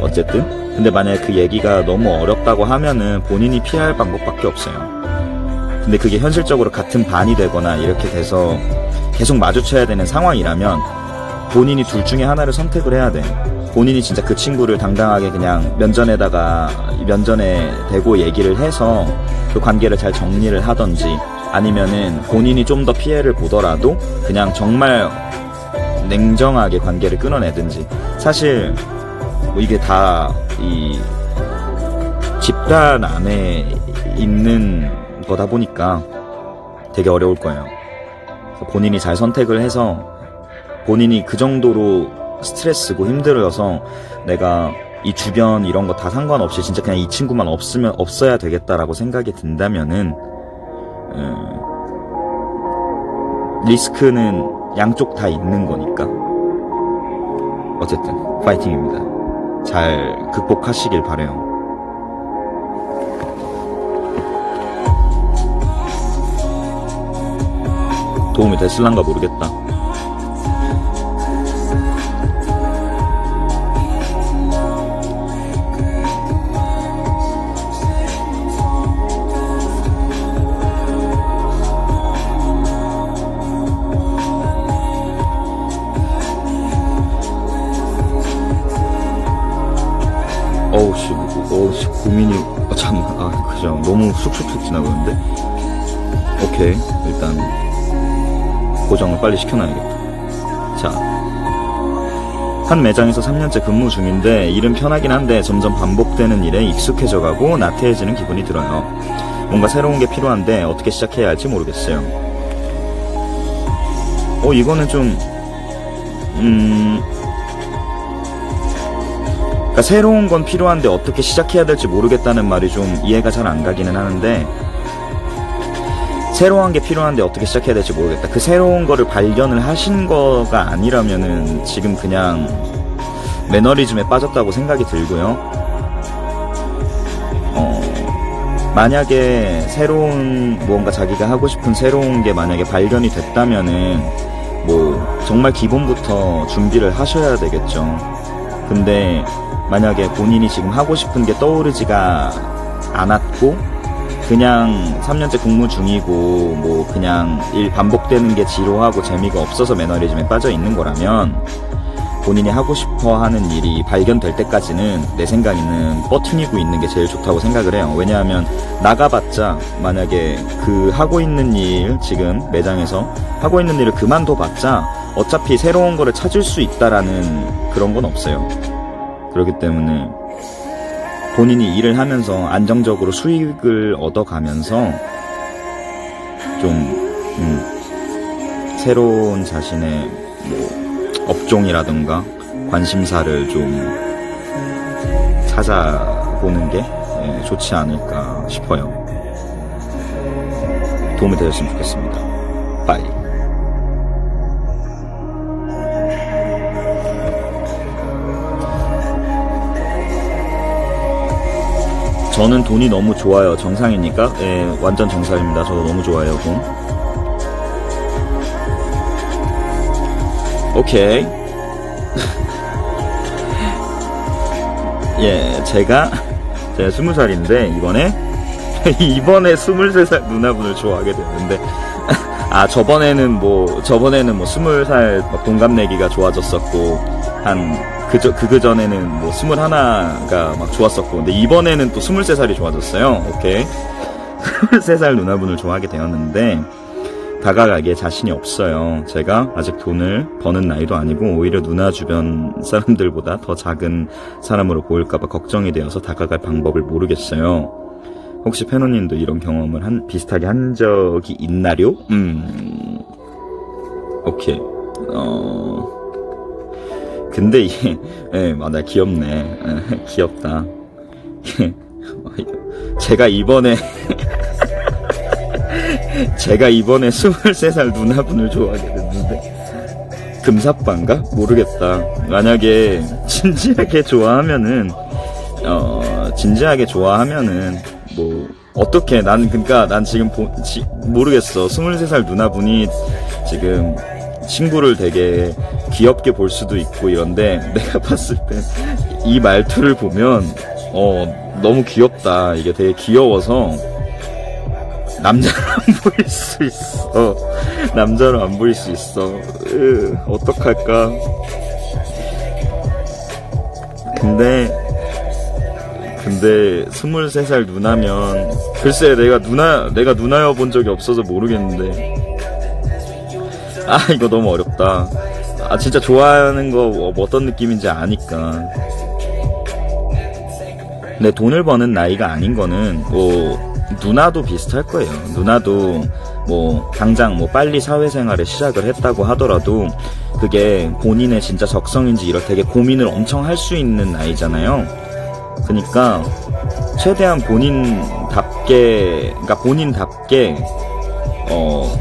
어쨌든 근데 만약에 그 얘기가 너무 어렵다고 하면은 본인이 피할 방법밖에 없어요. 근데 그게 현실적으로 같은 반이 되거나 이렇게 돼서 계속 마주쳐야 되는 상황이라면 본인이 둘 중에 하나를 선택을 해야 돼. 본인이 진짜 그 친구를 당당하게 그냥 면전에 대고 얘기를 해서 그 관계를 잘 정리를 하던지, 아니면은 본인이 좀 더 피해를 보더라도 그냥 정말 냉정하게 관계를 끊어내든지. 사실 뭐 이게 다 이 집단 안에 있는 거다 보니까 되게 어려울 거예요. 본인이 잘 선택을 해서, 본인이 그 정도로 스트레스고 힘들어서 내가 이 주변 이런 거 다 상관없이 진짜 그냥 이 친구만 없어야 되겠다라고 생각이 든다면은 리스크는 양쪽 다 있는 거니까. 어쨌든 파이팅입니다. 잘 극복하시길 바래요. 도움이 됐을란가 모르겠다. 어우씨, 고민이, 잠깐만, 그죠. 너무 쑥쑥 지나가는데? 오케이, 일단, 고정을 빨리 시켜놔야겠다. 자. 한 매장에서 3년째 근무 중인데, 일은 편하긴 한데, 점점 반복되는 일에 익숙해져가고, 나태해지는 기분이 들어요. 뭔가 새로운 게 필요한데, 어떻게 시작해야 할지 모르겠어요. 이거는 좀, 그러니까 새로운 건 필요한데 어떻게 시작해야 될지 모르겠다는 말이 좀 이해가 잘 안 가기는 하는데, 새로운 게 필요한데 어떻게 시작해야 될지 모르겠다. 그 새로운 거를 발견을 하신 거가 아니라면은 지금 그냥 매너리즘에 빠졌다고 생각이 들고요. 만약에 새로운 뭔가 자기가 하고 싶은 새로운 게 만약에 발견이 됐다면은 뭐 정말 기본부터 준비를 하셔야 되겠죠. 근데 만약에 본인이 지금 하고 싶은 게 떠오르지가 않았고 그냥 3년째 근무 중이고 뭐 그냥 일 반복되는 게 지루하고 재미가 없어서 매너리즘에 빠져 있는 거라면 본인이 하고 싶어 하는 일이 발견될 때까지는 내 생각에는 버티고 있는 게 제일 좋다고 생각을 해요. 왜냐하면 나가봤자 만약에 그 하고 있는 일, 지금 매장에서 하고 있는 일을 그만둬봤자 어차피 새로운 거를 찾을 수 있다라는 그런 건 없어요. 그렇기 때문에 본인이 일을 하면서 안정적으로 수익을 얻어가면서 좀 새로운 자신의 뭐 업종이라든가 관심사를 좀 찾아보는 게 좋지 않을까 싶어요. 도움이 되셨으면 좋겠습니다. 빠이. 저는 돈이 너무 좋아요. 정상이니까? 예, 완전 정상입니다. 저도 너무 좋아요, 돈. 오케이. 예, 제가 20살인데, 이번에 23살 누나분을 좋아하게 됐는데, 저번에는 20살 막 동갑내기가 좋아졌었고, 그전에는 뭐 21가 막 좋았었고, 근데 이번에는 또 23살이 좋아졌어요. 오케이. 23살 누나분을 좋아하게 되었는데, 다가가기에 자신이 없어요. 제가 아직 돈을 버는 나이도 아니고 오히려 누나 주변 사람들보다 더 작은 사람으로 보일까봐 걱정이 되어서 다가갈 방법을 모르겠어요. 혹시 페노님도 이런 경험을 비슷하게 한 적이 있나요? 오케이. 근데 이게 맞아, 귀엽네. 귀엽다. 제가 이번에 23살 누나분을 좋아하게 됐는데, 금사빠인가? 모르겠다. 만약에 진지하게 좋아하면은 뭐 어떻게 난 지금 모르겠어. 23살 누나분이 지금 친구를 되게 귀엽게 볼 수도 있고 이런데, 내가 봤을 때 이 말투를 보면 너무 귀엽다. 이게 되게 귀여워서 남자로 안 보일 수 있어. 남자로 안 보일 수 있어. 어떡할까? 근데 23살 누나면, 글쎄, 내가 누나여 본 적이 없어서 모르겠는데, 이거 너무 어렵다. 진짜 좋아하는 거 어떤 느낌인지 아니까. 근데 돈을 버는 나이가 아닌 거는 누나도 비슷할 거예요. 누나도 당장 빨리 사회생활을 시작을 했다고 하더라도 그게 본인의 진짜 적성인지 이럴 되게 고민을 엄청 할 수 있는 나이잖아요. 그러니까 최대한 본인답게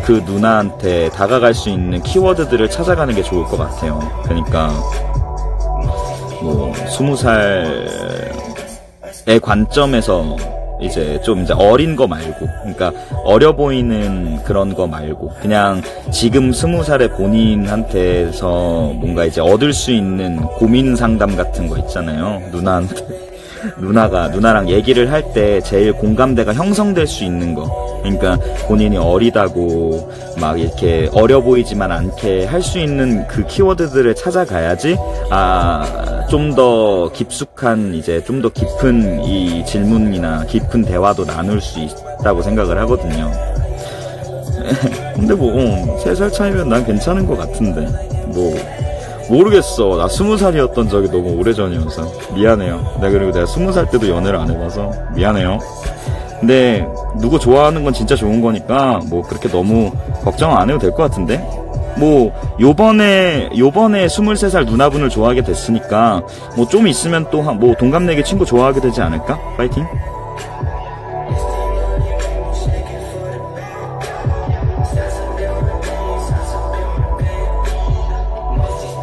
그 누나한테 다가갈 수 있는 키워드들을 찾아가는 게 좋을 것 같아요. 그러니까 20살의 관점에서 이제 어린 거 말고, 그러니까 어려 보이는 그런 거 말고, 그냥 지금 20살의 본인한테서 뭔가 이제 얻을 수 있는 고민 상담 같은 거 있잖아요. 누나랑 얘기를 할 때 제일 공감대가 형성될 수 있는 거. 그러니까 본인이 어리다고 막 이렇게 어려 보이지만 않게 할 수 있는 그 키워드들을 찾아가야지, 좀 더 깊숙한, 이제 좀 더 깊은 이 질문이나 깊은 대화도 나눌 수 있다고 생각을 하거든요. 근데 3살 차이면 난 괜찮은 것 같은데, 모르겠어. 나 20살이었던 적이 너무 오래전이어서 미안해요. 그리고 내가 20살 때도 연애를 안 해봐서 미안해요. 근데 누구 좋아하는 건 진짜 좋은 거니까 그렇게 너무 걱정 안 해도 될 것 같은데, 요번에 23살 누나분을 좋아하게 됐으니까 좀 있으면 또 동갑내기 친구 좋아하게 되지 않을까? 파이팅.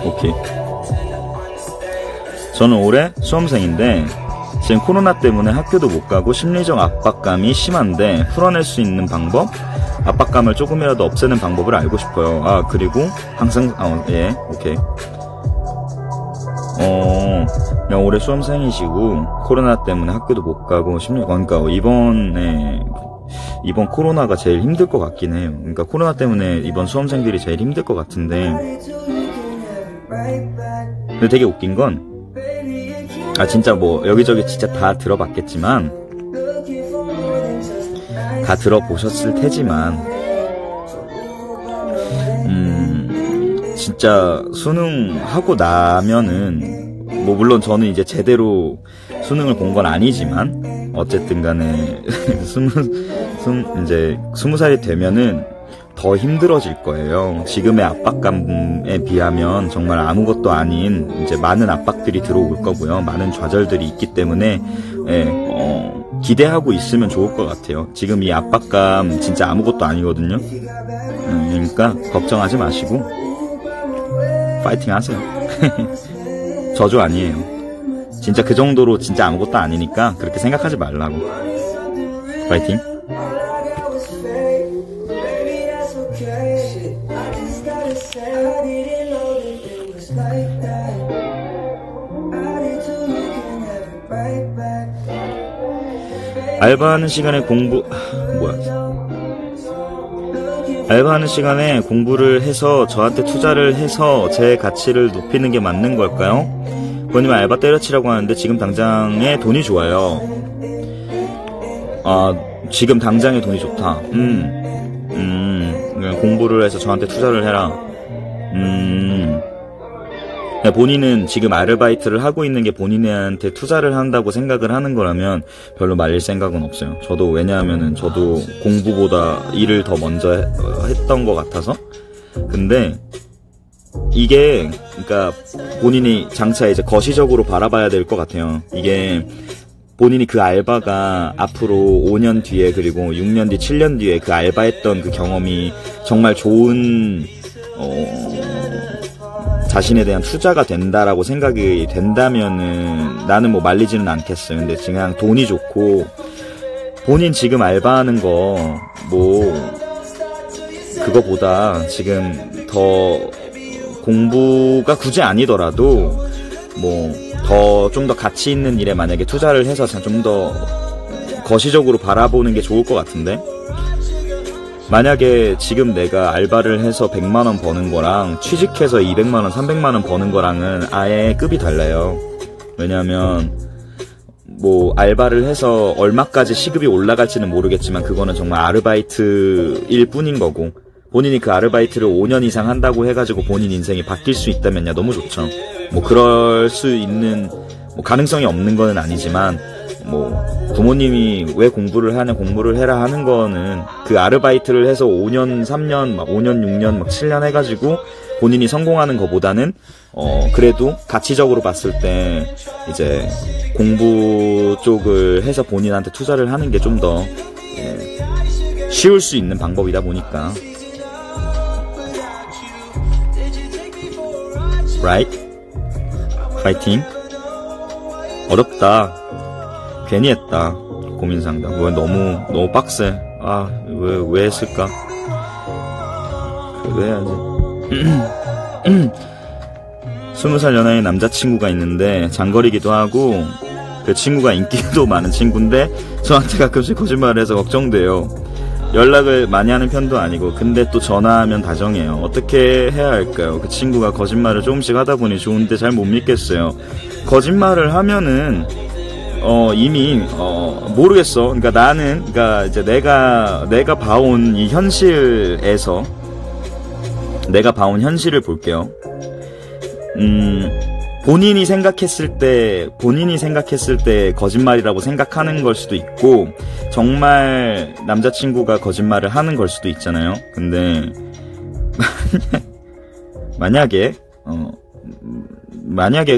오케이. 저는 올해 수험생인데 지금 코로나 때문에 학교도 못 가고 심리적 압박감이 심한데 풀어낼 수 있는 방법? 압박감을 조금이라도 없애는 방법을 알고 싶어요. 그리고 항상 오케이. 그냥 올해 수험생이시고 코로나 때문에 학교도 못 가고 그러니까 이번에 이번 코로나가 제일 힘들 것 같긴 해요. 그러니까 코로나 때문에 이번 수험생들이 제일 힘들 것 같은데, 근데 되게 웃긴 건, 진짜 뭐 여기저기 진짜 다 들어봤겠지만, 다 들어보셨을 테지만, 진짜 수능하고 나면은, 뭐 물론 저는 이제 제대로 수능을 본 건 아니지만 어쨌든 간에 이제 20살이 되면은 더 힘들어질 거예요. 지금의 압박감에 비하면 정말 아무것도 아닌 이제 많은 압박들이 들어올 거고요. 많은 좌절들이 있기 때문에 기대하고 있으면 좋을 것 같아요. 지금 이 압박감 진짜 아무것도 아니거든요. 그러니까 걱정하지 마시고 파이팅 하세요. 저주 아니에요. 진짜 그 정도로 진짜 아무것도 아니니까 그렇게 생각하지 말라고. 파이팅. 알바하는 시간에 알바하는 시간에 공부를 해서 저한테 투자를 해서 제 가치를 높이는 게 맞는 걸까요? 부모님 알바 때려치라고 하는데 지금 당장에 돈이 좋아요. 지금 당장에 돈이 좋다. 공부를 해서 저한테 투자를 해라. 본인은 지금 아르바이트를 하고 있는 게 본인한테 투자를 한다고 생각을 하는 거라면 별로 말릴 생각은 없어요. 저도 왜냐하면은 저도 공부보다 일을 더 먼저 했던 것 같아서. 근데 이게 그러니까 본인이 장차 이제 거시적으로 바라봐야 될 것 같아요. 이게 본인이 그 알바가 앞으로 5년 뒤에 그리고 6년 뒤, 7년 뒤에 그 알바했던 그 경험이 정말 좋은 자신에 대한 투자가 된다라고 생각이 된다면은 나는 뭐 말리지는 않겠어요. 근데 그냥 돈이 좋고 본인 지금 알바하는 거 뭐 그거보다 지금 더 공부가 굳이 아니더라도 뭐 좀 더 가치 있는 일에 만약에 투자를 해서 좀 더 거시적으로 바라보는 게 좋을 것 같은데, 만약에 지금 내가 알바를 해서 100만원 버는 거랑 취직해서 200만원, 300만원 버는 거랑은 아예 급이 달라요. 왜냐하면 뭐 알바를 해서 얼마까지 시급이 올라갈지는 모르겠지만 그거는 정말 아르바이트일 뿐인 거고, 본인이 그 아르바이트를 5년 이상 한다고 해가지고 본인 인생이 바뀔 수 있다면야 너무 좋죠. 뭐 그럴 수 있는 뭐 가능성이 없는 거는 아니지만, 뭐 부모님이 왜 공부를 하냐, 공부를 해라 하는 거는 그 아르바이트를 해서 5년, 3년, 막 5년, 6년, 막 7년 해가지고 본인이 성공하는 것보다는 그래도 가치적으로 봤을 때 이제 공부 쪽을 해서 본인한테 투자를 하는 게 좀 더 쉬울 수 있는 방법이다 보니까. Right? 파이팅. 어렵다. 괜히 했다. 고민 상담. 왜 너무 빡세. 왜 했을까? 왜 해야지. 20살 연하의 남자친구가 있는데 장거리기도 하고 그 친구가 인기도 많은 친구인데 저한테 가끔씩 거짓말을 해서 걱정돼요. 연락을 많이 하는 편도 아니고 근데 또 전화하면 다정해요. 어떻게 해야 할까요? 그 친구가 거짓말을 조금씩 하다 보니 좋은데 잘 못 믿겠어요. 거짓말을 하면은 이미 모르겠어. 그러니까 나는 이제 내가 봐온 이 현실에서 내가 봐온 현실을 볼게요. 본인이 생각했을 때 거짓말이라고 생각하는 걸 수도 있고, 정말 남자친구가 거짓말을 하는 걸 수도 있잖아요. 근데 만약에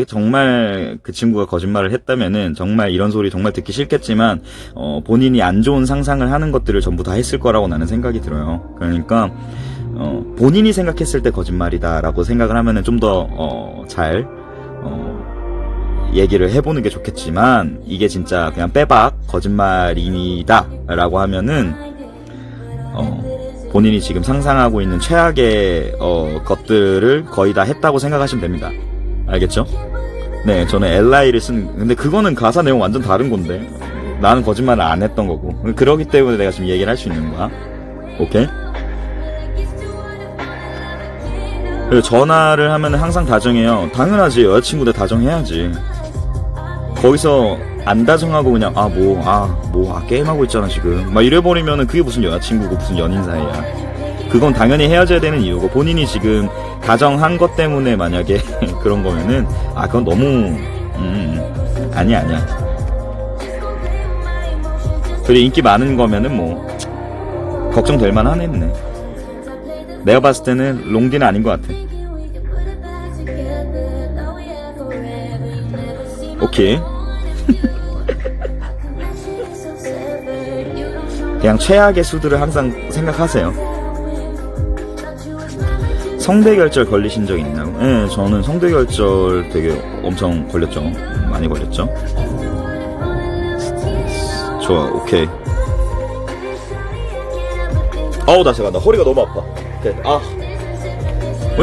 정말 그 친구가 거짓말을 했다면은 정말 이런 소리 정말 듣기 싫겠지만 본인이 안 좋은 상상을 하는 것들을 전부 다 했을 거라고 나는 생각이 들어요. 그러니까 본인이 생각했을 때 거짓말이다라고 생각을 하면은 좀 더 잘 얘기를 해보는 게 좋겠지만, 이게 진짜 그냥 빼박 거짓말이다 라고 하면은 본인이 지금 상상하고 있는 최악의 것들을 거의 다 했다고 생각하시면 됩니다. 알겠죠? 네, 저는 LI를 근데 그거는 가사 내용 완전 다른 건데. 나는 거짓말을 안 했던 거고. 그러기 때문에 내가 지금 얘기를 할 수 있는 거야. 오케이? 그리고 전화를 하면 항상 다정해요. 당연하지. 여자친구들 다정해야지. 거기서 안 다정하고 그냥 게임하고 있잖아 지금 막 이래버리면은 그게 무슨 여자친구고 무슨 연인 사이야. 그건 당연히 헤어져야 되는 이유고, 본인이 지금 다정한 것 때문에 만약에 그런 거면은 그건 너무 아니야. 그리고 인기 많은 거면은 뭐 걱정될 만하네. 내가 봤을 때는 롱디는 아닌 것 같아. 오케이. 그냥 최악의 수들을 항상 생각하세요. 성대결절 걸리신 적 있나요? 네, 저는 성대결절 되게 엄청 걸렸죠. 많이 걸렸죠. 좋아, 오케이. 나 허리가 너무 아파. 오케이.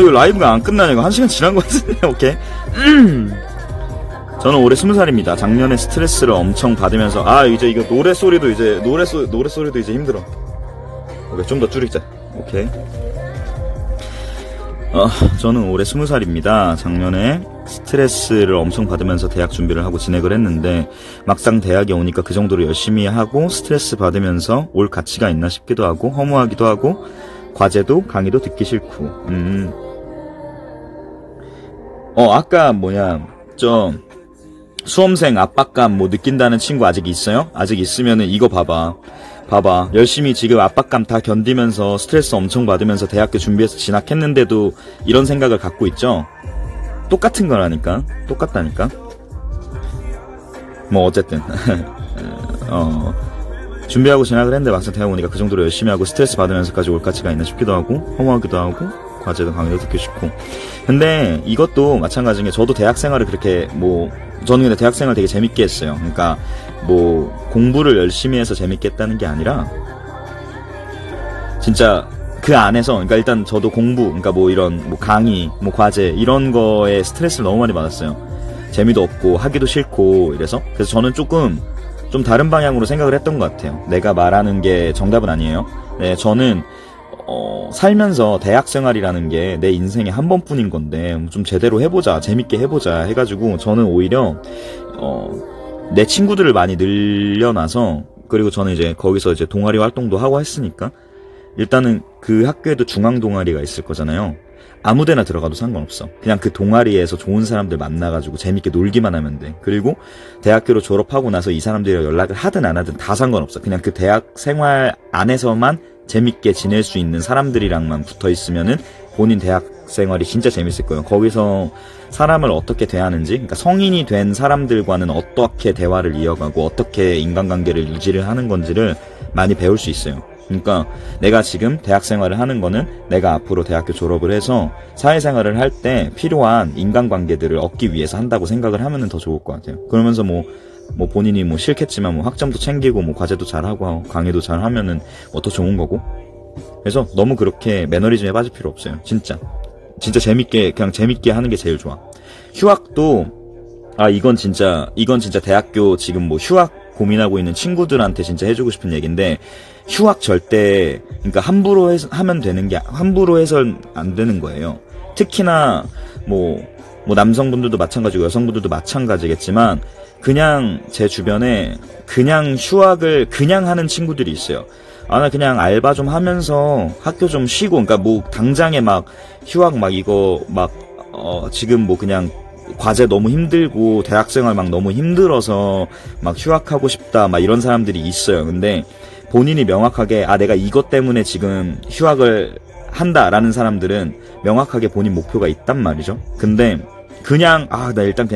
이거 라이브가 안 끝나냐? 이거 1시간 지난 것 같은데. 오케이. 저는 올해 20살입니다. 작년에 스트레스를 엄청 받으면서 이제 이거 노래소리도 이제 힘들어. 오케이, 좀 더 줄이자. 오케이. 저는 올해 20살입니다. 작년에 스트레스를 엄청 받으면서 대학 준비를 하고 진학을 했는데 막상 대학에 오니까 그 정도로 열심히 하고 스트레스 받으면서 올 가치가 있나 싶기도 하고 허무하기도 하고 과제도 강의도 듣기 싫고. 아까 수험생 압박감 느낀다는 친구 아직 있어요? 아직 있으면은 이거 봐봐. 열심히 지금 압박감 다 견디면서 스트레스 엄청 받으면서 대학교 준비해서 진학했는데도 이런 생각을 갖고 있죠? 똑같은 거라니까. 똑같다니까. 어쨌든. 준비하고 진학을 했는데 막상 대학 오니까 그 정도로 열심히 하고 스트레스 받으면서까지 올 가치가 있나 싶기도 하고 허무하기도 하고 과제도 강의도 듣기 싫고. 근데 이것도 마찬가지인 게, 저도 대학생활을 그렇게 저는 근데 대학생활 되게 재밌게 했어요. 그러니까 공부를 열심히 해서 재밌게 했다는 게 아니라 진짜 그 안에서, 그러니까 일단 저도 공부, 그러니까 이런 강의, 과제 이런 거에 스트레스를 너무 많이 받았어요. 재미도 없고 하기도 싫고 이래서. 그래서 저는 좀 다른 방향으로 생각을 했던 것 같아요. 내가 말하는 게 정답은 아니에요. 네, 저는 살면서 대학생활이라는 게 내 인생에 한 번뿐인 건데 좀 제대로 해보자, 재밌게 해보자 해가지고 저는 오히려 내 친구들을 많이 늘려놔서, 그리고 저는 이제 거기서 이제 동아리 활동도 하고 했으니까 일단은 그 학교에도 중앙 동아리가 있을 거잖아요. 아무데나 들어가도 상관없어. 그냥 그 동아리에서 좋은 사람들 만나가지고 재밌게 놀기만 하면 돼. 그리고 대학교로 졸업하고 나서 이 사람들이랑 연락을 하든 안 하든 다 상관없어. 그냥 그 대학 생활 안에서만 재밌게 지낼 수 있는 사람들이랑만 붙어 있으면은 본인 대학 생활이 진짜 재밌을 거예요. 거기서 사람을 어떻게 대하는지, 그러니까 성인이 된 사람들과는 어떻게 대화를 이어가고 어떻게 인간관계를 유지를 하는 건지를 많이 배울 수 있어요. 그러니까 내가 지금 대학 생활을 하는 거는 내가 앞으로 대학교 졸업을 해서 사회생활을 할 때 필요한 인간관계들을 얻기 위해서 한다고 생각을 하면은 더 좋을 것 같아요. 그러면서 본인이 싫겠지만 학점도 챙기고 과제도 잘하고 강의도 잘하면은 더 좋은 거고. 그래서 너무 그렇게 매너리즘에 빠질 필요 없어요. 진짜 재밌게 하는 게 제일 좋아. 휴학도 이건 진짜 대학교 지금 휴학 고민하고 있는 친구들한테 진짜 해주고 싶은 얘기인데, 휴학 절대, 그러니까 함부로 함부로 해선 안 되는 거예요. 특히나 남성분들도 마찬가지고 여성분들도 마찬가지겠지만, 그냥 제 주변에 그냥 휴학을 그냥 하는 친구들이 있어요. 나 그냥 알바 좀 하면서 학교 좀 쉬고, 그러니까 당장에 휴학 이거 지금 그냥 과제 너무 힘들고 대학생활 너무 힘들어서 휴학하고 싶다 이런 사람들이 있어요. 근데 본인이 명확하게 내가 이것 때문에 지금 휴학을 한다라는 사람들은 명확하게 본인 목표가 있단 말이죠. 근데 그냥 나 일단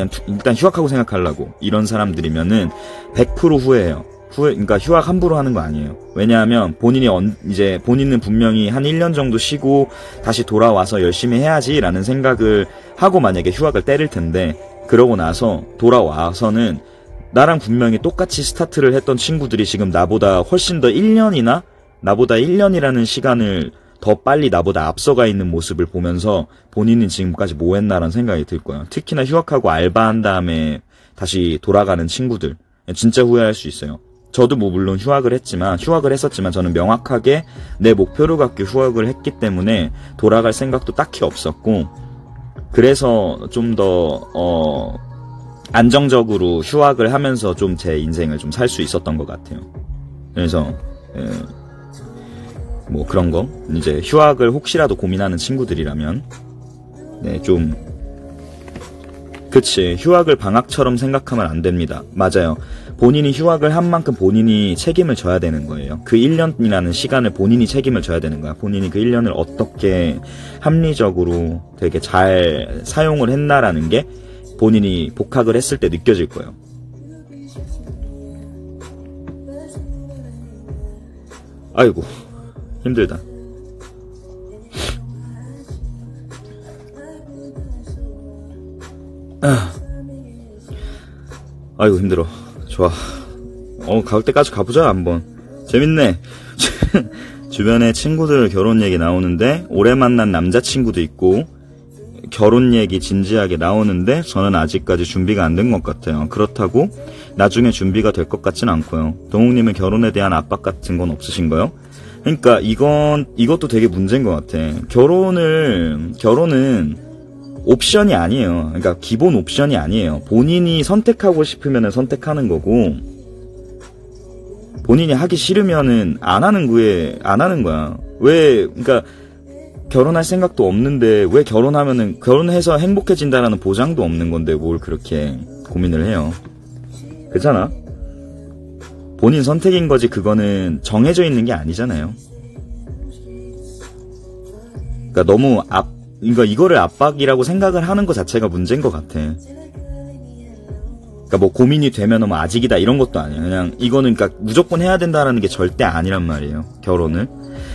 휴학하고 생각하려고 이런 사람들이면은 100% 후회해요. 그러니까 휴학 함부로 하는 거 아니에요. 왜냐하면 본인은 분명히 한 1년 정도 쉬고 다시 돌아와서 열심히 해야지라는 생각을 하고 만약에 휴학을 때릴 텐데, 그러고 나서 돌아와서는 나랑 분명히 똑같이 스타트를 했던 친구들이 지금 나보다 훨씬 더 1년이라는 시간을 더 빨리 나보다 앞서가 있는 모습을 보면서 본인은 지금까지 뭐 했나라는 생각이 들 거예요. 특히나 휴학하고 알바한 다음에 다시 돌아가는 친구들 진짜 후회할 수 있어요. 저도 뭐 물론 휴학을 했었지만 저는 명확하게 내 목표를 갖고 휴학을 했기 때문에 돌아갈 생각도 딱히 없었고, 그래서 좀 더 안정적으로 휴학을 하면서 좀 제 인생을 좀 살 수 있었던 것 같아요. 그래서 뭐 그런 거 이제 휴학을 혹시라도 고민하는 친구들이라면 좀 그치, 휴학을 방학처럼 생각하면 안 됩니다. 맞아요. 본인이 휴학을 한 만큼 본인이 책임을 져야 되는 거예요. 그 1년이라는 시간을 본인이 책임을 져야 되는 거야. 본인이 그 1년을 어떻게 합리적으로 되게 잘 사용을 했나라는 게 본인이 복학을 했을 때 느껴질 거예요. 아이고, 힘들다. 아이고, 힘들어. 좋아. 갈 때까지 가보자, 한번. 재밌네. 주변에 친구들 결혼 얘기 나오는데, 오래 만난 남자친구도 있고, 결혼 얘기 진지하게 나오는데, 저는 아직까지 준비가 안 된 것 같아요. 그렇다고, 나중에 준비가 될 것 같진 않고요. 동욱님은 결혼에 대한 압박 같은 건 없으신가요? 그러니까, 이것도 되게 문제인 것 같아. 결혼은, 옵션이 아니에요. 그러니까 기본 옵션이 아니에요. 본인이 선택하고 싶으면은 선택하는 거고, 본인이 하기 싫으면은 안 하는 거야. 그러니까 결혼할 생각도 없는데 왜 결혼해서 행복해진다라는 보장도 없는 건데 뭘 그렇게 고민을 해요. 그렇잖아? 본인 선택인 거지, 그거는 정해져 있는 게 아니잖아요. 그러니까 너무 그러니까 이거를 압박이라고 생각을 하는 것 자체가 문제인 것 같아. 그러니까 뭐 고민이 되면 뭐 아직이다 이런 것도 아니야. 그냥 이거는 그러니까 무조건 해야 된다라는 게 절대 아니란 말이에요. 결혼을.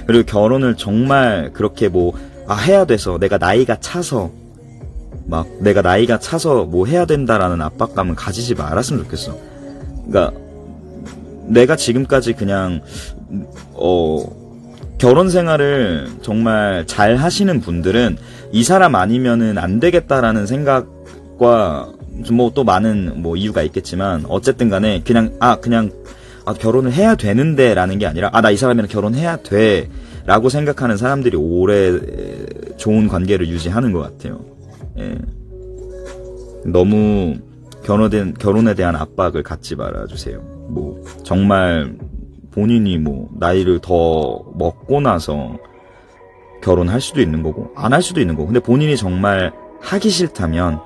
그리고 결혼을 정말 그렇게 해야 돼서 내가 나이가 차서 뭐 해야 된다라는 압박감은 가지지 말았으면 좋겠어. 그러니까 내가 지금까지 그냥 결혼 생활을 정말 잘 하시는 분들은 이 사람 아니면은 안 되겠다라는 생각과 뭐 또 많은 뭐 이유가 있겠지만 어쨌든 간에 그냥 결혼을 해야 되는데 라는 게 아니라 나 이 사람이랑 결혼해야 돼 라고 생각하는 사람들이 오래 좋은 관계를 유지하는 것 같아요. 예. 너무 결혼에 대한 압박을 갖지 말아주세요. 뭐 정말 본인이 뭐 나이를 더 먹고 나서 결혼할 수도 있는 거고 안 할 수도 있는 거고, 근데 본인이 정말 하기 싫다면,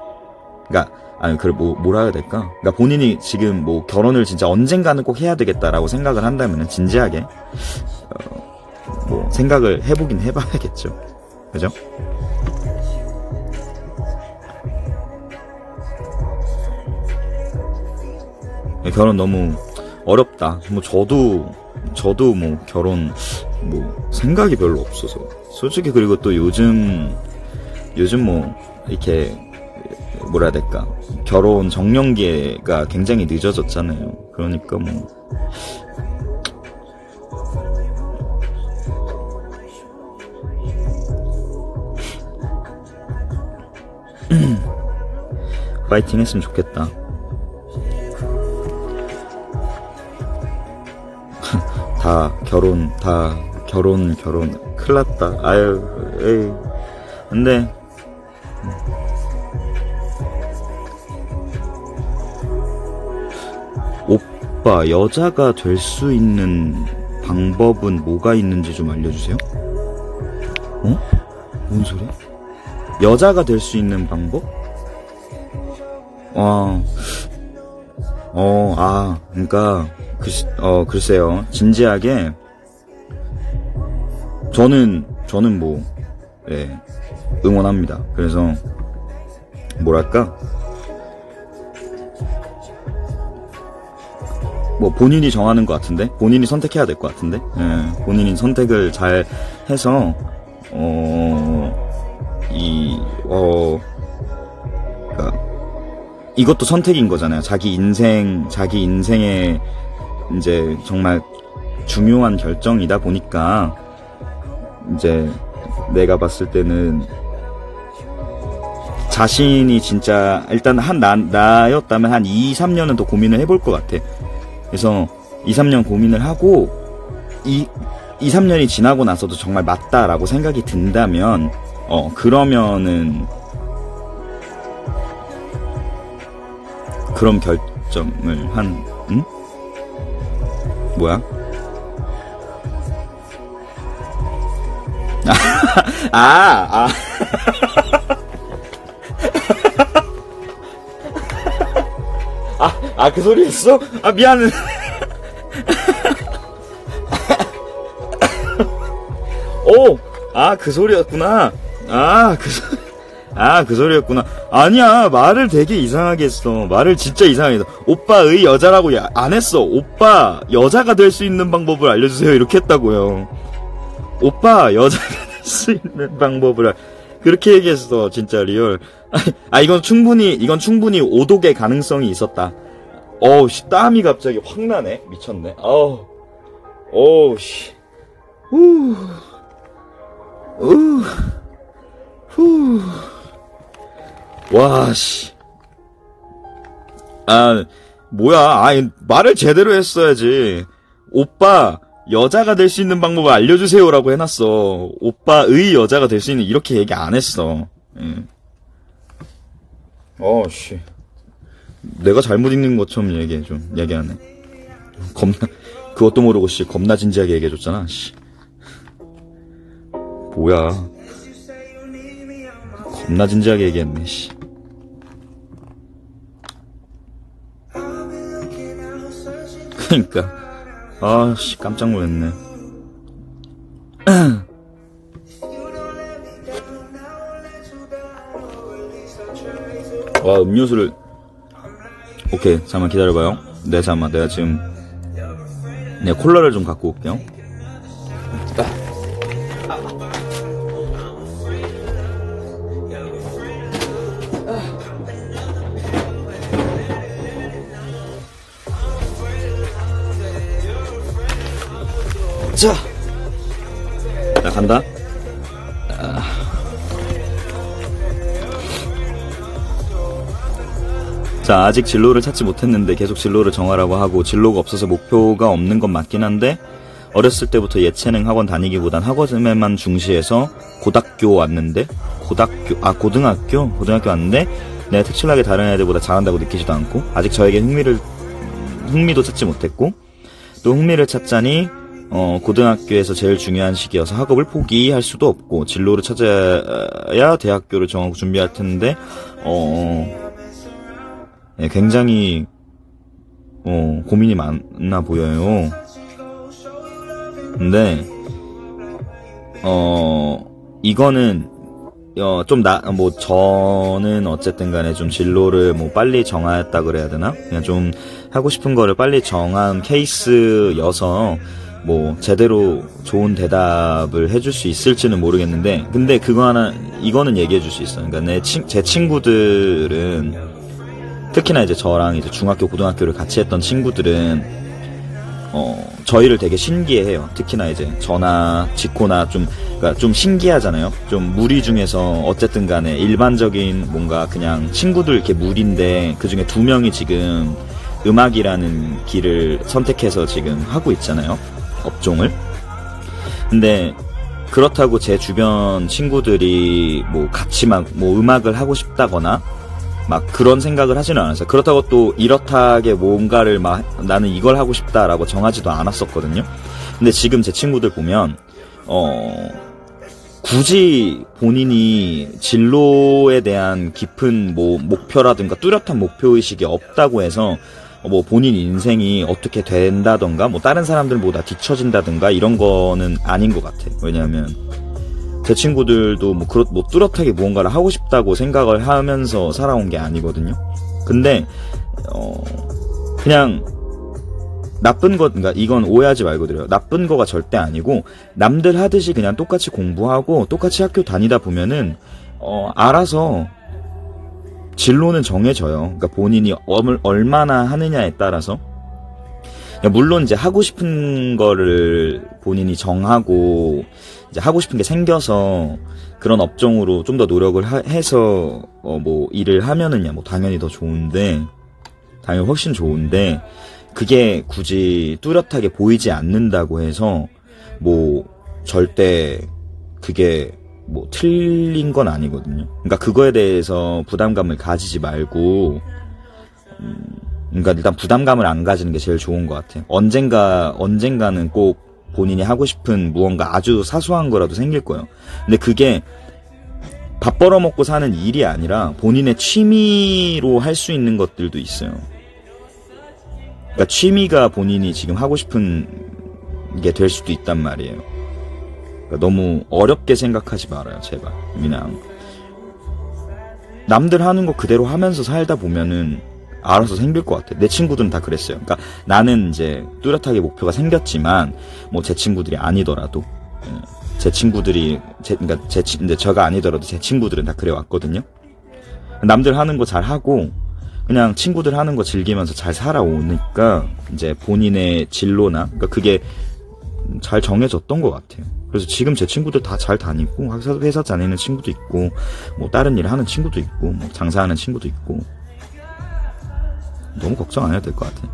뭐라 해야 될까? 그러니까 본인이 지금 뭐 결혼을 진짜 언젠가는 꼭 해야 되겠다라고 생각을 한다면 진지하게 뭐 생각을 해보긴 해봐야겠죠. 그죠? 결혼 너무 어렵다. 뭐 저도 뭐 결혼 뭐 생각이 별로 없어서 솔직히. 그리고 또 요즘 뭐 이렇게 뭐라 해야 될까, 결혼 정년기가 굉장히 늦어졌잖아요. 그러니까 뭐 파이팅 했으면 좋겠다. 결혼 큰일났다. 아유, 에이. 근데 오빠, 여자가 될 수 있는 방법은 뭐가 있는지 좀 알려주세요. 뭔 소리야? 여자가 될 수 있는 방법? 그러니까 글쎄요. 진지하게 저는 뭐 응원합니다. 그래서 뭐랄까, 뭐 본인이 정하는 것 같은데, 본인이 선택해야 될 것 같은데, 본인이 선택을 잘 해서 그러니까 이것도 선택인 거잖아요. 자기 인생의 이제 정말 중요한 결정이다 보니까 이제 내가 봤을 때는 자신이 진짜 일단 나였다면 한 2, 3년은 더 고민을 해볼 것 같아. 그래서 2, 3년 고민을 하고 2, 3년이 지나고 나서도 정말 맞다라고 생각이 든다면 그러면은 그런 결정을 뭐야? 그 소리 했어? 미안해. 그 소리였구나. 그 소리였구나. 아니야, 말을 되게 이상하게 했어. 말을 진짜 이상하게 했어. 오빠의 여자라고 안 했어. 오빠, 여자가 될 수 있는 방법을 알려주세요. 이렇게 했다고요. 오빠, 여자가 될 수 있는 방법을 그렇게 얘기했어. 진짜 리얼. 이건 충분히 오독의 가능성이 있었다. 땀이 갑자기 확 나네. 미쳤네. 씨. 와, 씨. 뭐야. 말을 제대로 했어야지. 오빠, 여자가 될 수 있는 방법을 알려주세요라고 해놨어. 오빠의 여자가 될 수 있는, 이렇게 얘기 안 했어. 씨. 내가 잘못 읽는 것처럼 얘기하네. 그것도 모르고, 씨, 겁나 진지하게 얘기해줬잖아, 씨. 뭐야. 겁나 진지하게 얘기했네, 씨. 그니까. 씨, 깜짝 놀랐네. 와, 음료수를. 오케이, 잠깐만 기다려봐요. 잠깐만, 내가 지금 콜라를 좀 갖고 올게요. 자, 나 간다. 자, 아직 진로를 찾지 못했는데 계속 진로를 정하라고 하고, 진로가 없어서 목표가 없는 건 맞긴 한데, 어렸을 때부터 예체능 학원 다니기보단 학원에만 중시해서 고등학교 왔는데 내가 특출나게 다른 애들보다 잘한다고 느끼지도 않고, 아직 저에게 흥미도 찾지 못했고, 또 흥미를 찾자니 고등학교에서 제일 중요한 시기여서 학업을 포기할 수도 없고, 진로를 찾아야 대학교를 정하고 준비할 텐데, 굉장히 고민이 많나 보여요. 근데 이거는 저는 어쨌든 간에 좀 진로를 빨리 정했다 그래야 되나? 그냥 좀 하고 싶은 거를 빨리 정한 케이스여서 제대로 좋은 대답을 해줄 수 있을지는 모르겠는데, 근데 이거는 얘기해 줄 수 있어요. 그러니까 제 친구들은, 특히나 이제 저랑 이제 중학교, 고등학교를 같이 했던 친구들은, 저희를 되게 신기해해요. 특히나 이제 저나 지코나 그러니까 좀 신기하잖아요. 좀 무리 중에서 어쨌든 간에 일반적인 뭔가 그냥 친구들 이렇게 무리인데, 그 중에 2명이 지금 음악이라는 길을 선택해서 지금 하고 있잖아요. 업종을. 근데 그렇다고 제 주변 친구들이 같이 음악을 하고 싶다거나 그런 생각을 하지는 않았어요. 그렇다고 또 이렇다게 뭔가를 나는 이걸 하고 싶다라고 정하지도 않았었거든요. 근데 지금 제 친구들 보면 굳이 본인이 진로에 대한 깊은 목표라든가 뚜렷한 목표의식이 없다고 해서 본인 인생이 어떻게 된다던가 다른 사람들보다 뒤처진다든가 이런 거는 아닌 것 같아. 왜냐하면 제 친구들도 뚜렷하게 무언가를 하고 싶다고 생각을 하면서 살아온 게 아니거든요. 근데 그냥 나쁜 것, 그러니까 이건 오해하지 말고 들어요. 나쁜 거가 절대 아니고, 남들 하듯이 그냥 똑같이 공부하고 똑같이 학교 다니다 보면은 알아서 진로는 정해져요. 그러니까 본인이 얼마나 하느냐에 따라서. 물론 이제 하고 싶은 거를 본인이 정하고 이제 하고 싶은 게 생겨서 그런 업종으로 좀 더 노력을 해서 일을 하면은야 당연히 더 좋은데, 당연히 훨씬 좋은데, 그게 굳이 뚜렷하게 보이지 않는다고 해서 뭐 절대 그게 뭐 틀린 건 아니거든요. 그러니까 그거에 대해서 부담감을 가지지 말고 그러니까 일단 부담감을 안 가지는 게 제일 좋은 것 같아요. 언젠가는 꼭 본인이 하고 싶은 무언가 아주 사소한 거라도 생길 거예요. 근데 그게 밥 벌어먹고 사는 일이 아니라 본인의 취미로 할 수 있는 것들도 있어요. 그러니까 취미가 본인이 지금 하고 싶은 게 될 수도 있단 말이에요. 그러니까 너무 어렵게 생각하지 말아요, 제발. 그냥 남들 하는 거 그대로 하면서 살다 보면은 알아서 생길 것 같아. 내 친구들은 다 그랬어요. 그러니까 나는 이제 뚜렷하게 목표가 생겼지만 뭐 제 친구들이 아니더라도 제 친구들이 근데 저가 아니더라도 제 친구들은 다 그래 왔거든요. 남들 하는 거 잘 하고 그냥 친구들 하는 거 즐기면서 잘 살아오니까 이제 본인의 진로나 그러니까 그게 잘 정해졌던 것 같아요. 그래서 지금 제 친구들 다 잘 다니고 회사 다니는 친구도 있고 뭐 다른 일 하는 친구도 있고 뭐 장사하는 친구도 있고 너무 걱정 안 해도 될 것 같아.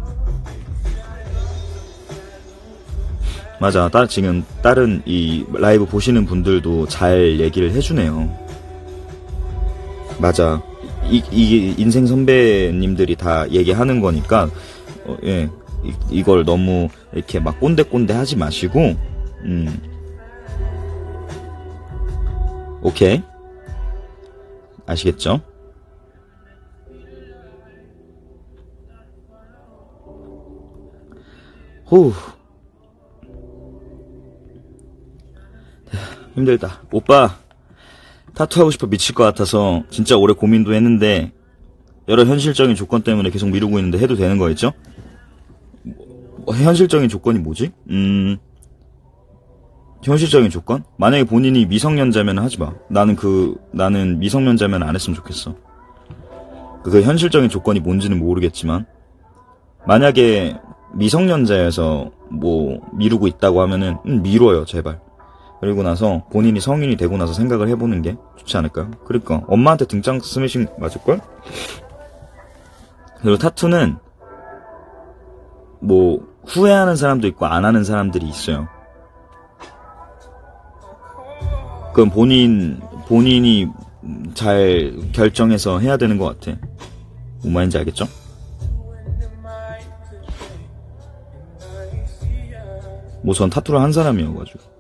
맞아. 지금 다른 이 라이브 보시는 분들도 잘 얘기를 해주네요. 맞아. 이게 인생 선배님들이 다 얘기하는 거니까, 예. 이걸 너무 이렇게 막 꼰대꼰대 하지 마시고, 오케이. 아시겠죠? 후. 힘들다. 오빠, 타투하고 싶어 미칠 것 같아서 진짜 오래 고민도 했는데 여러 현실적인 조건 때문에 계속 미루고 있는데 해도 되는 거겠죠? 현실적인 조건이 뭐지? 현실적인 조건? 만약에 본인이 미성년자면 하지 마. 나는 미성년자면 안 했으면 좋겠어. 그 현실적인 조건이 뭔지는 모르겠지만 만약에 미성년자여서 뭐 미루고 있다고 하면은 미뤄요, 제발. 그리고 나서 본인이 성인이 되고 나서 생각을 해보는 게 좋지 않을까요? 그러니까 엄마한테 등짝 스매싱 맞을걸? 그리고 타투는 뭐 후회하는 사람도 있고 안 하는 사람들이 있어요. 그건 본인이 잘 결정해서 해야 되는 것 같아. 뭔 말인지 알겠죠? 뭐 전 타투를 한 사람이어가지고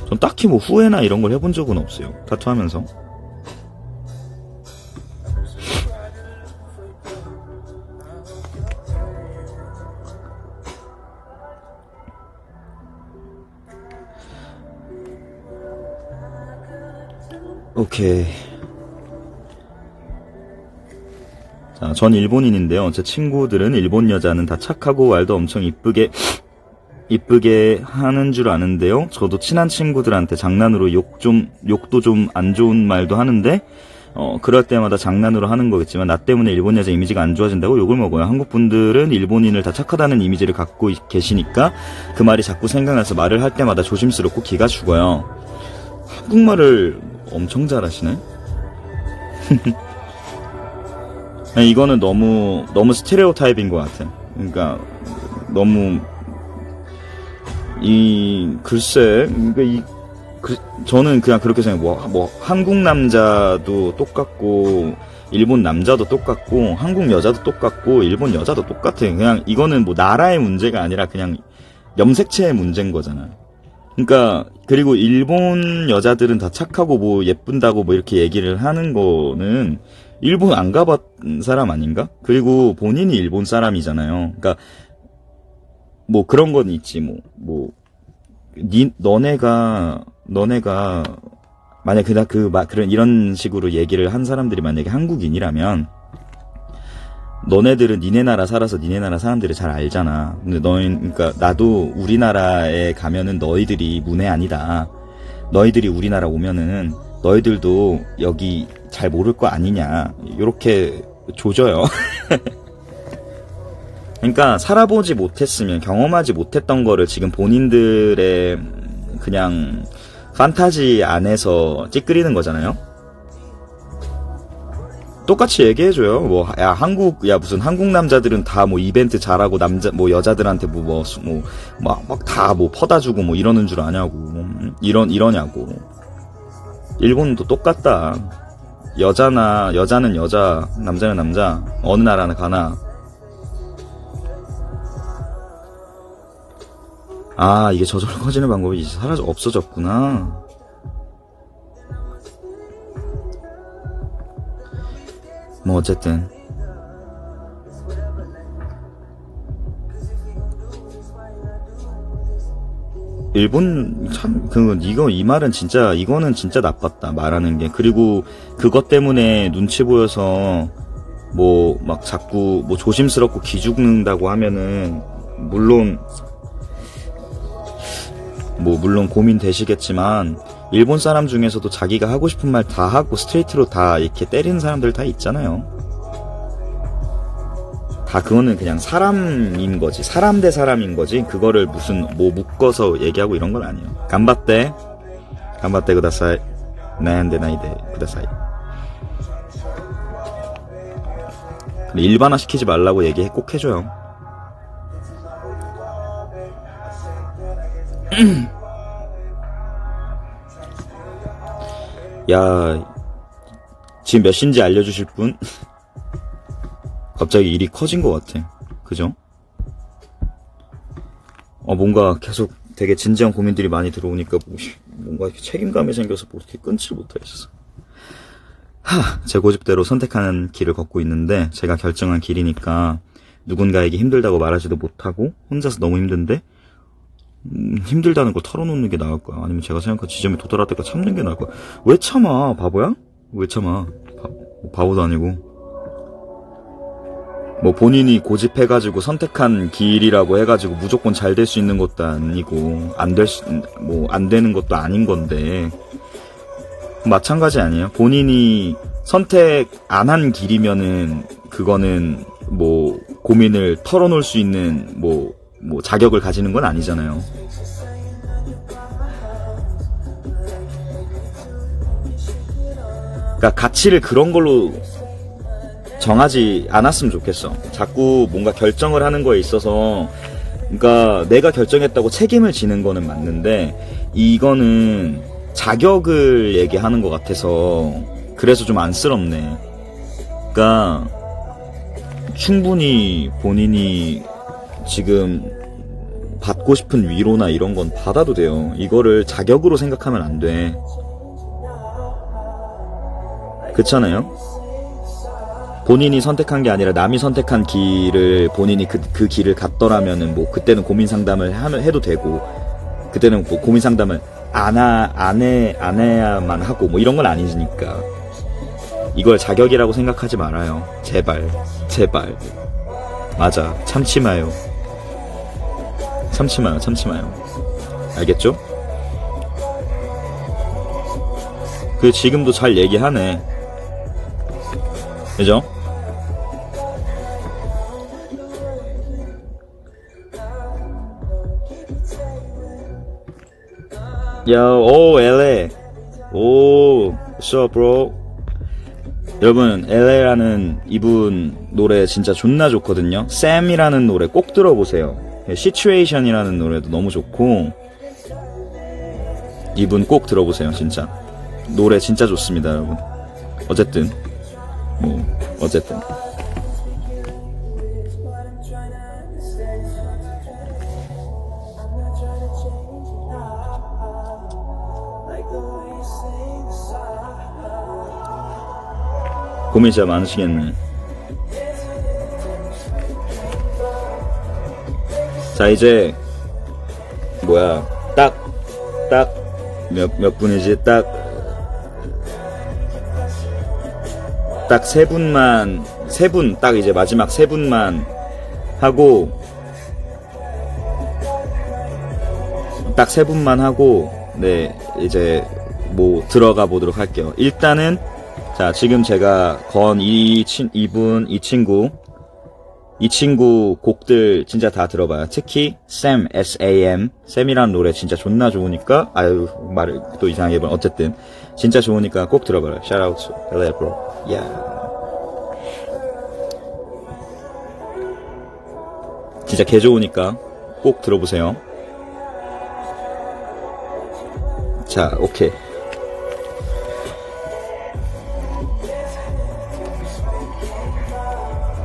전 딱히 뭐 후회나 이런 걸 해본 적은 없어요. 타투하면서. 오케이. 자, 전 일본인인데요. 제 친구들은 일본 여자는 다 착하고 말도 엄청 이쁘게 하는 줄 아는데요. 저도 친한 친구들한테 장난으로 욕도 좀 안 좋은 말도 하는데, 그럴 때마다 장난으로 하는 거겠지만, 나 때문에 일본 여자 이미지가 안 좋아진다고 욕을 먹어요. 한국 분들은 일본인을 다 착하다는 이미지를 갖고 계시니까, 그 말이 자꾸 생각나서 말을 할 때마다 조심스럽고 기가 죽어요. 한국말을 엄청 잘하시네? 이거는 너무 스테레오 타입인 것 같아. 그러니까, 너무, 글쎄, 저는 그냥 그렇게 생각해요. 뭐, 한국 남자도 똑같고, 일본 남자도 똑같고, 한국 여자도 똑같고, 일본 여자도 똑같아. 그냥 이거는 뭐 나라의 문제가 아니라 그냥 염색체의 문제인 거잖아. 그러니까, 그리고 일본 여자들은 다 착하고 뭐 예쁜다고 뭐 이렇게 얘기를 하는 거는 일본 안 가본 사람 아닌가? 그리고 본인이 일본 사람이잖아요. 그러니까, 뭐 그런 건 있지, 너네가 만약 그런 이런 식으로 얘기를 한 사람들이 만약에 한국인이라면 너네들은 니네 나라 살아서 니네 나라 사람들이 잘 알잖아. 근데 그러니까 나도 우리나라에 가면은 너희들이 문외 아니다. 너희들이 우리나라 오면은 너희들도 여기 잘 모를 거 아니냐. 요렇게 조져요. 그러니까 살아보지 못했으면 경험하지 못했던 거를 지금 본인들의 그냥 판타지 안에서 찌끄리는 거잖아요. 똑같이 얘기해줘요. 뭐, 야, 무슨 한국 남자들은 다 뭐 이벤트 잘하고 뭐 여자들한테 막 다 뭐 퍼다 주고 뭐 이러는 줄 아냐고. 이러냐고. 일본은 또 똑같다. 여자는 여자, 남자는 남자. 어느 나라나 가나. 아, 이게 저절로 커지는 방법이 이제 없어졌구나. 뭐 어쨌든 일본 참 이 말은 진짜 이거는 진짜 나빴다 말하는 게. 그리고 그것 때문에 눈치 보여서 뭐 막 자꾸 뭐 조심스럽고 기죽는다고 하면은 물론 고민되시겠지만 일본 사람 중에서도 자기가 하고 싶은 말 다 하고 스트레이트로 다 이렇게 때리는 사람들 다 있잖아요. 다 그거는 그냥 사람인 거지. 사람 대 사람인 거지. 그거를 무슨 뭐 묶어서 얘기하고 이런 건 아니에요. 간바떼 구다사이. 나얀데 나이데 구다사이. 일반화 시키지 말라고 얘기 꼭 해줘요. 야, 지금 몇 시인지 알려주실 분? 갑자기 일이 커진 것 같아. 그죠? 뭔가 계속 되게 진지한 고민들이 많이 들어오니까 뭔가 이렇게 책임감이 생겨서 뭐 이렇게 끊지를 못하겠어. 제 고집대로 선택하는 길을 걷고 있는데 제가 결정한 길이니까 누군가에게 힘들다고 말하지도 못하고 혼자서 너무 힘든데 힘들다는 걸 털어놓는 게 나을 거야. 아니면 제가 생각한 지점에 도달할 때까지 참는 게 나을 거야. 왜 참아? 바보야? 왜 참아? 바보도 아니고. 뭐 본인이 고집해가지고 선택한 길이라고 해가지고 무조건 잘 될 수 있는 것도 아니고 안 되는 것도 아닌 건데 마찬가지 아니에요? 본인이 선택 안 한 길이면은 그거는 뭐 고민을 털어놓을 수 있는 뭐 자격을 가지는 건 아니잖아요. 그러니까 가치를 그런 걸로 정하지 않았으면 좋겠어. 자꾸 뭔가 결정을 하는 거에 있어서 그러니까 내가 결정했다고 책임을 지는 거는 맞는데 이거는 자격을 얘기하는 것 같아서 그래서 좀 안쓰럽네. 그러니까 충분히 본인이 지금 받고 싶은 위로나 이런 건 받아도 돼요. 이거를 자격으로 생각하면 안 돼. 그렇잖아요? 본인이 선택한 게 아니라 남이 선택한 길을 본인이 그 길을 갔더라면은 뭐 그때는 고민 상담을 해도 되고 그때는 뭐 고민 상담을 안 해야만 하고 뭐 이런 건 아니니까 이걸 자격이라고 생각하지 말아요. 제발. 맞아. 참지 마요. 알겠죠? 지금도 잘 얘기하네. 그죠? LA. what's up, bro? 여러분, LA라는 이분 노래 진짜 존나 좋거든요. 샘이라는 노래 꼭 들어보세요. Situation이라는 노래도 너무 좋고 이분 꼭 들어보세요. 진짜 노래 진짜 좋습니다, 여러분. 어쨌든 고민 진짜 많으시겠네. 자, 이제 몇 분이지? 딱 세 분, 딱 이제 마지막 세 분만 하고, 네, 이제 뭐 들어가 보도록 할게요. 일단은, 자, 지금 제가 건 이 친구 곡들 진짜 다 들어봐요. 특히 Sam, S.A.M. 샘이라는 노래 진짜 존나 좋으니까 말을 또 이상하게 해봐. 어쨌든 진짜 좋으니까 꼭 들어봐요. Shout out to LA bro. Yeah. 진짜 개 좋으니까 꼭 들어보세요. 자, 오케이.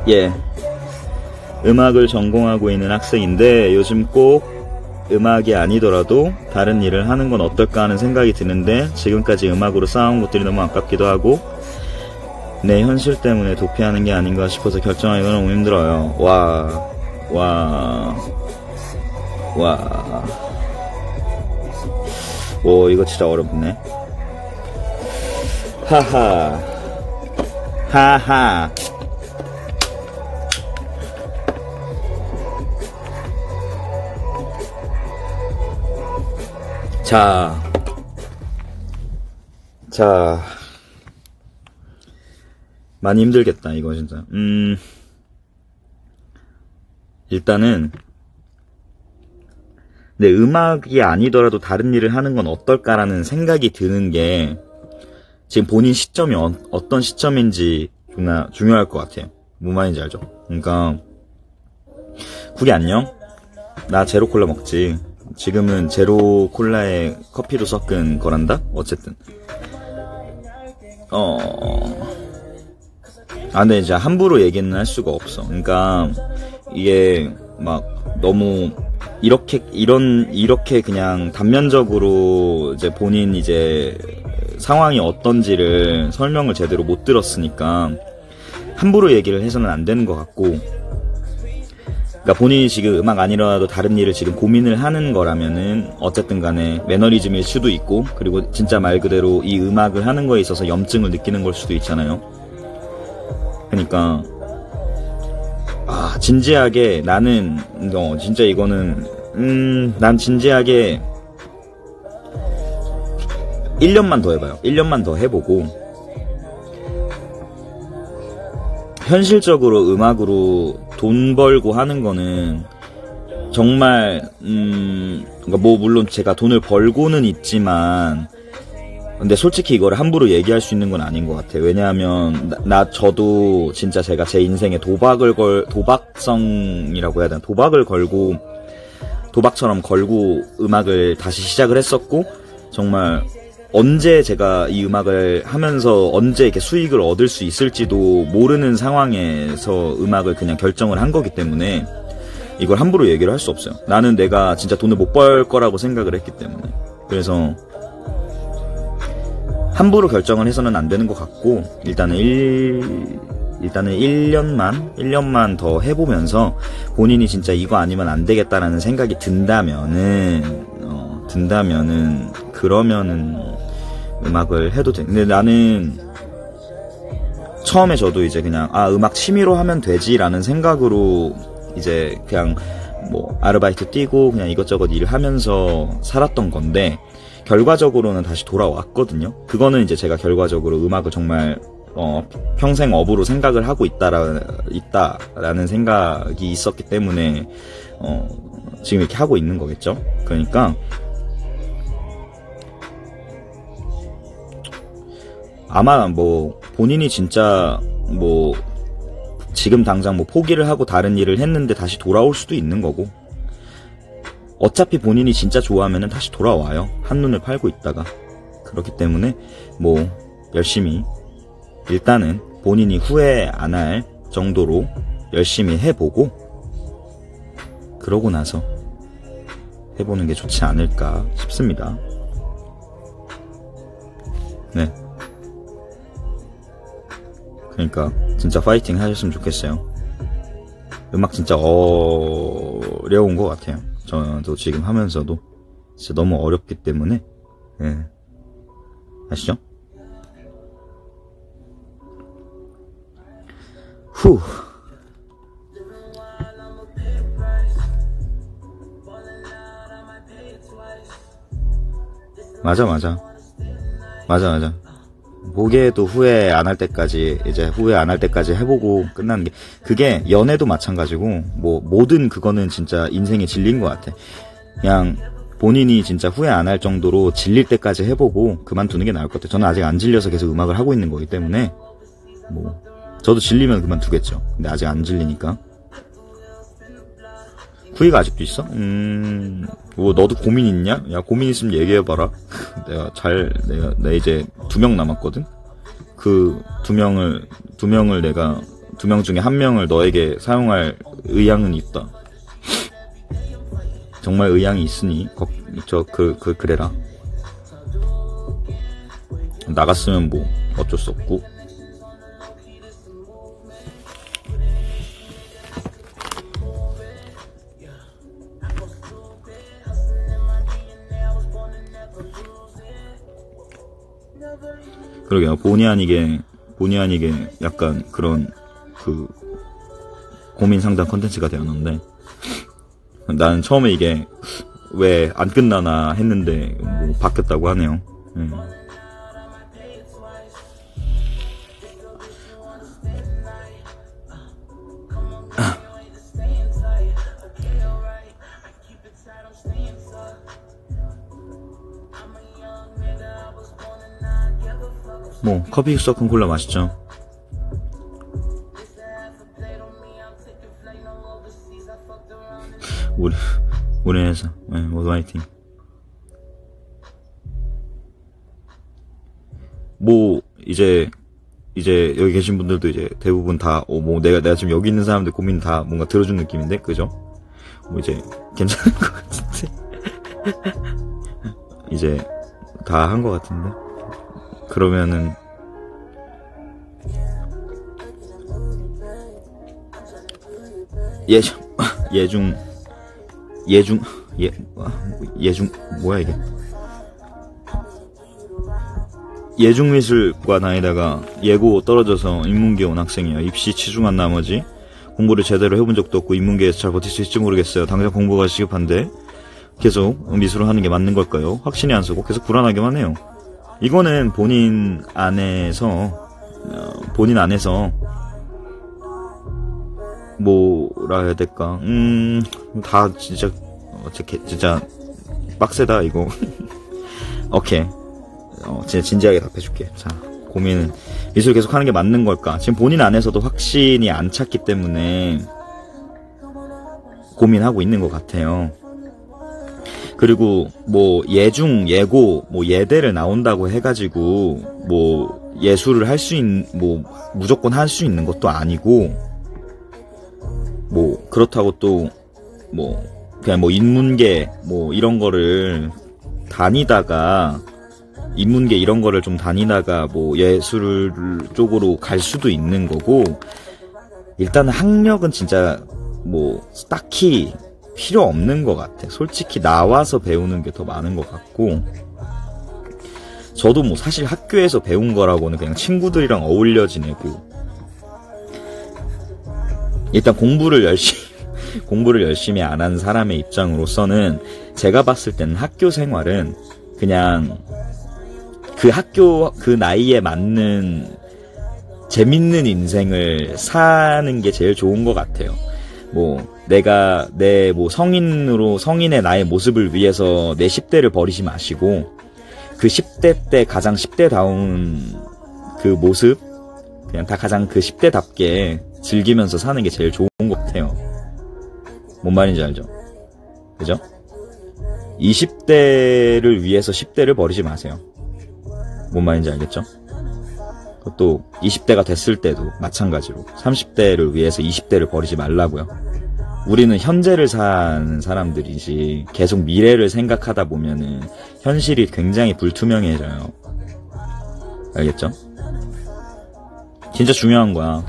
예. 음악을 전공하고 있는 학생인데 요즘 꼭 음악이 아니더라도 다른 일을 하는 건 어떨까 하는 생각이 드는데 지금까지 음악으로 쌓아온 것들이 너무 아깝기도 하고 내 현실 때문에 도피하는 게 아닌가 싶어서 결정하기가 너무 힘들어요. 오, 이거 진짜 어렵네. 하하. 자, 많이 힘들겠다, 이거 진짜. 일단은, 내 음악이 아니더라도 다른 일을 하는 건 어떨까라는 생각이 드는 게, 지금 본인 시점이 어떤 시점인지 중요할 것 같아요. 뭔 말인지 알죠? 그러니까, 구리 안녕? 나 제로 콜라 먹지. 지금은 제로 콜라에 커피로 섞은 거란다? 어쨌든. 근데 이제 함부로 얘기는 할 수가 없어. 그러니까, 이게, 막, 너무, 이렇게 그냥 단면적으로 이제 본인 이제 상황이 어떤지를 설명을 제대로 못 들었으니까, 함부로 얘기를 해서는 안 되는 것 같고, 그러니까 본인이 지금 음악 아니라도 다른 일을 지금 고민을 하는 거라면은 어쨌든 간에 매너리즘일 수도 있고 그리고 진짜 말 그대로 이 음악을 하는 거에 있어서 염증을 느끼는 걸 수도 있잖아요. 그러니까 진지하게 나는 진짜 이거는 난 진지하게 1년만 더 해봐요. 1년만 더 해보고 현실적으로 음악으로 돈 벌고 하는 거는 정말 그러니까 뭐 물론 제가 돈을 벌고는 있지만 근데 솔직히 이거를 함부로 얘기할 수 있는 건 아닌 것 같아요. 왜냐하면 저도 진짜 제가 제 인생에 도박성이라고 해야 되나, 도박처럼 걸고 음악을 다시 시작을 했었고 정말 언제 제가 이 음악을 하면서 언제 이렇게 수익을 얻을 수 있을지도 모르는 상황에서 음악을 그냥 결정을 한 거기 때문에 이걸 함부로 얘기를 할 수 없어요. 나는 내가 진짜 돈을 못 벌 거라고 생각을 했기 때문에. 그래서 함부로 결정을 해서는 안 되는 것 같고 일단은 1년만 더 해보면서 본인이 진짜 이거 아니면 안 되겠다라는 생각이 든다면은 그러면은 음악을 해도 돼. 근데 나는 처음에 저도 이제 그냥 음악 취미로 하면 되지라는 생각으로 이제 그냥 뭐 아르바이트 뛰고 그냥 이것저것 일을 하면서 살았던 건데 결과적으로는 다시 돌아왔거든요. 그거는 이제 제가 결과적으로 음악을 정말 평생 업으로 생각을 하고 있다라는 생각이 있었기 때문에 지금 이렇게 하고 있는 거겠죠. 그러니까 아마 뭐 본인이 진짜 뭐 지금 당장 뭐 포기를 하고 다른 일을 했는데 다시 돌아올 수도 있는 거고 어차피 본인이 진짜 좋아하면은 다시 돌아와요. 한눈을 팔고 있다가. 그렇기 때문에 뭐 열심히 일단은 본인이 후회 안 할 정도로 열심히 해보고 그러고 나서 해보는 게 좋지 않을까 싶습니다. 네. 그러니까 진짜 파이팅 하셨으면 좋겠어요. 음악 진짜 어려운 것 같아요. 저도 지금 하면서도 진짜 너무 어렵기 때문에 아시죠? 후. 맞아. 보기에도 후회 안 할 때까지 해보고 끝나는 게 그게 연애도 마찬가지고 뭐 모든 그거는 진짜 인생에 질린 것 같아. 그냥 본인이 진짜 후회 안 할 정도로 질릴 때까지 해보고 그만두는 게 나을 것 같아. 저는 아직 안 질려서 계속 음악을 하고 있는 거기 때문에 뭐 저도 질리면 그만두겠죠. 근데 아직 안 질리니까 쿠이가 아직도 있어? 뭐 너도 고민 있냐? 야, 고민 있으면 얘기해봐라. 내가 이제 2명 남았거든? 그 2명을 내가 2명 중에 1명을 너에게 사용할 의향은 있다. 정말 의향이 있으니 그래라. 나갔으면 뭐 어쩔 수 없고. 그러게요. 본의 아니게 약간 그런 그 고민 상담 컨텐츠가 되었는데, 나는 처음에 이게 왜 안 끝나나 했는데 뭐 바뀌었다고 하네요. 뭐 커피 섞은 콜라 맛있죠. 우리 회사 모두 화이팅. 뭐 이제 여기 계신 분들도 이제 대부분 다 뭐 내가 지금 여기 있는 사람들 고민 다 뭔가 들어준 느낌인데, 그죠? 뭐 이제 괜찮은 것 같은데 이제 다 한 것 같은데. 그러면은 예중 뭐야 이게? 예중미술과 다니다가 예고 떨어져서 인문계 온 학생이에요. 입시 치중한 나머지 공부를 제대로 해본 적도 없고 인문계에서 잘 버틸 수 있을지 모르겠어요. 당장 공부가 시급한데 계속 미술을 하는 게 맞는 걸까요? 확신이 안 서고 계속 불안하기만 해요. 이거는 본인 안에서 뭐라 해야 될까? 다 진짜 빡세다 이거. 오케이. 진짜 진지하게 답해줄게. 자, 고민은 미술 계속 하는 게 맞는 걸까? 지금 본인 안에서도 확신이 안 찼기 때문에 고민하고 있는 것 같아요. 그리고 뭐 예고 뭐 예대를 나온다고 해가지고 뭐 예술을 할 수 있는 뭐 무조건 할 수 있는 것도 아니고, 뭐 그렇다고 또 뭐 그냥 뭐 인문계 뭐 이런 거를 다니다가 인문계 이런 거를 좀 다니다가 뭐 예술 쪽으로 갈 수도 있는 거고, 일단은 학력은 진짜 뭐 딱히 필요 없는 것 같아. 솔직히 나와서 배우는 게 더 많은 것 같고, 저도 뭐 사실 학교에서 배운 거라고는 그냥 친구들이랑 어울려 지내고, 일단 공부를 열심히 안 한 사람의 입장으로서는 제가 봤을 때는 학교 생활은 그냥 그 나이에 맞는 재밌는 인생을 사는 게 제일 좋은 것 같아요. 뭐 내가 뭐 성인의 나의 모습을 위해서 내 10대를 버리지 마시고, 그 10대 때 가장 10대다운 그 모습, 그냥 다 가장 그 10대답게 즐기면서 사는 게 제일 좋은 것 같아요. 뭔 말인지 알죠? 그죠? 20대를 위해서 10대를 버리지 마세요. 뭔 말인지 알겠죠? 그것도 20대가 됐을 때도 마찬가지로 30대를 위해서 20대를 버리지 말라고요. 우리는 현재를 사는 사람들이지 계속 미래를 생각하다 보면은 현실이 굉장히 불투명해져요. 알겠죠? 진짜 중요한 거야.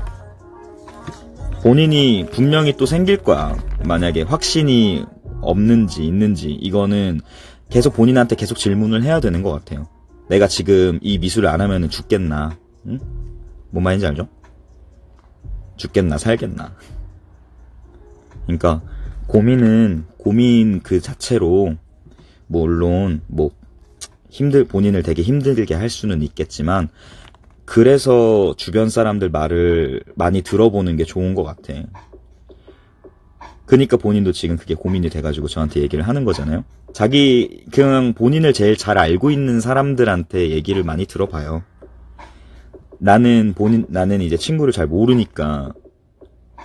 본인이 분명히 또 생길 거야. 만약에 확신이 없는지 있는지, 이거는 계속 본인한테 계속 질문을 해야 되는 것 같아요. 내가 지금 이 미술을 안 하면은 죽겠나? 응? 뭔 말인지 알죠? 죽겠나 살겠나? 그러니까 고민 그 자체로 물론 뭐 본인을 되게 힘들게 할 수는 있겠지만, 그래서 주변 사람들 말을 많이 들어보는 게 좋은 것 같아. 그러니까 본인도 지금 그게 고민이 돼가지고 저한테 얘기를 하는 거잖아요. 그냥 본인을 제일 잘 알고 있는 사람들한테 얘기를 많이 들어봐요. 나는 이제 친구를 잘 모르니까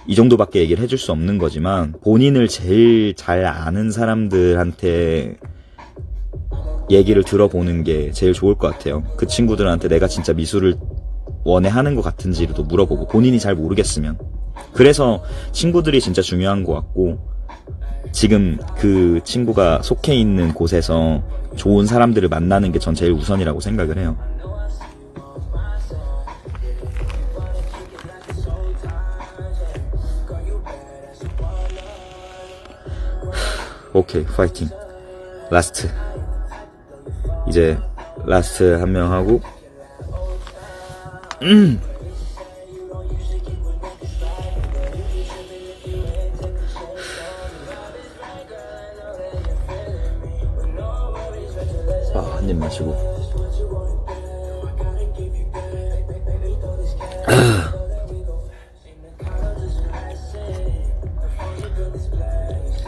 이 정도밖에 얘기를 해줄 수 없는 거지만 본인을 제일 잘 아는 사람들한테 얘기를 들어보는 게 제일 좋을 것 같아요. 그 친구들한테 내가 진짜 미술을 원해하는 것 같은지도 물어보고, 본인이 잘 모르겠으면. 그래서 친구들이 진짜 중요한 것 같고, 지금 그 친구가 속해 있는 곳에서 좋은 사람들을 만나는 게 전 제일 우선이라고 생각을 해요. 오케이, 파이팅. 라스트. 이제 라스트 한 명 하고, 한 입 마시고.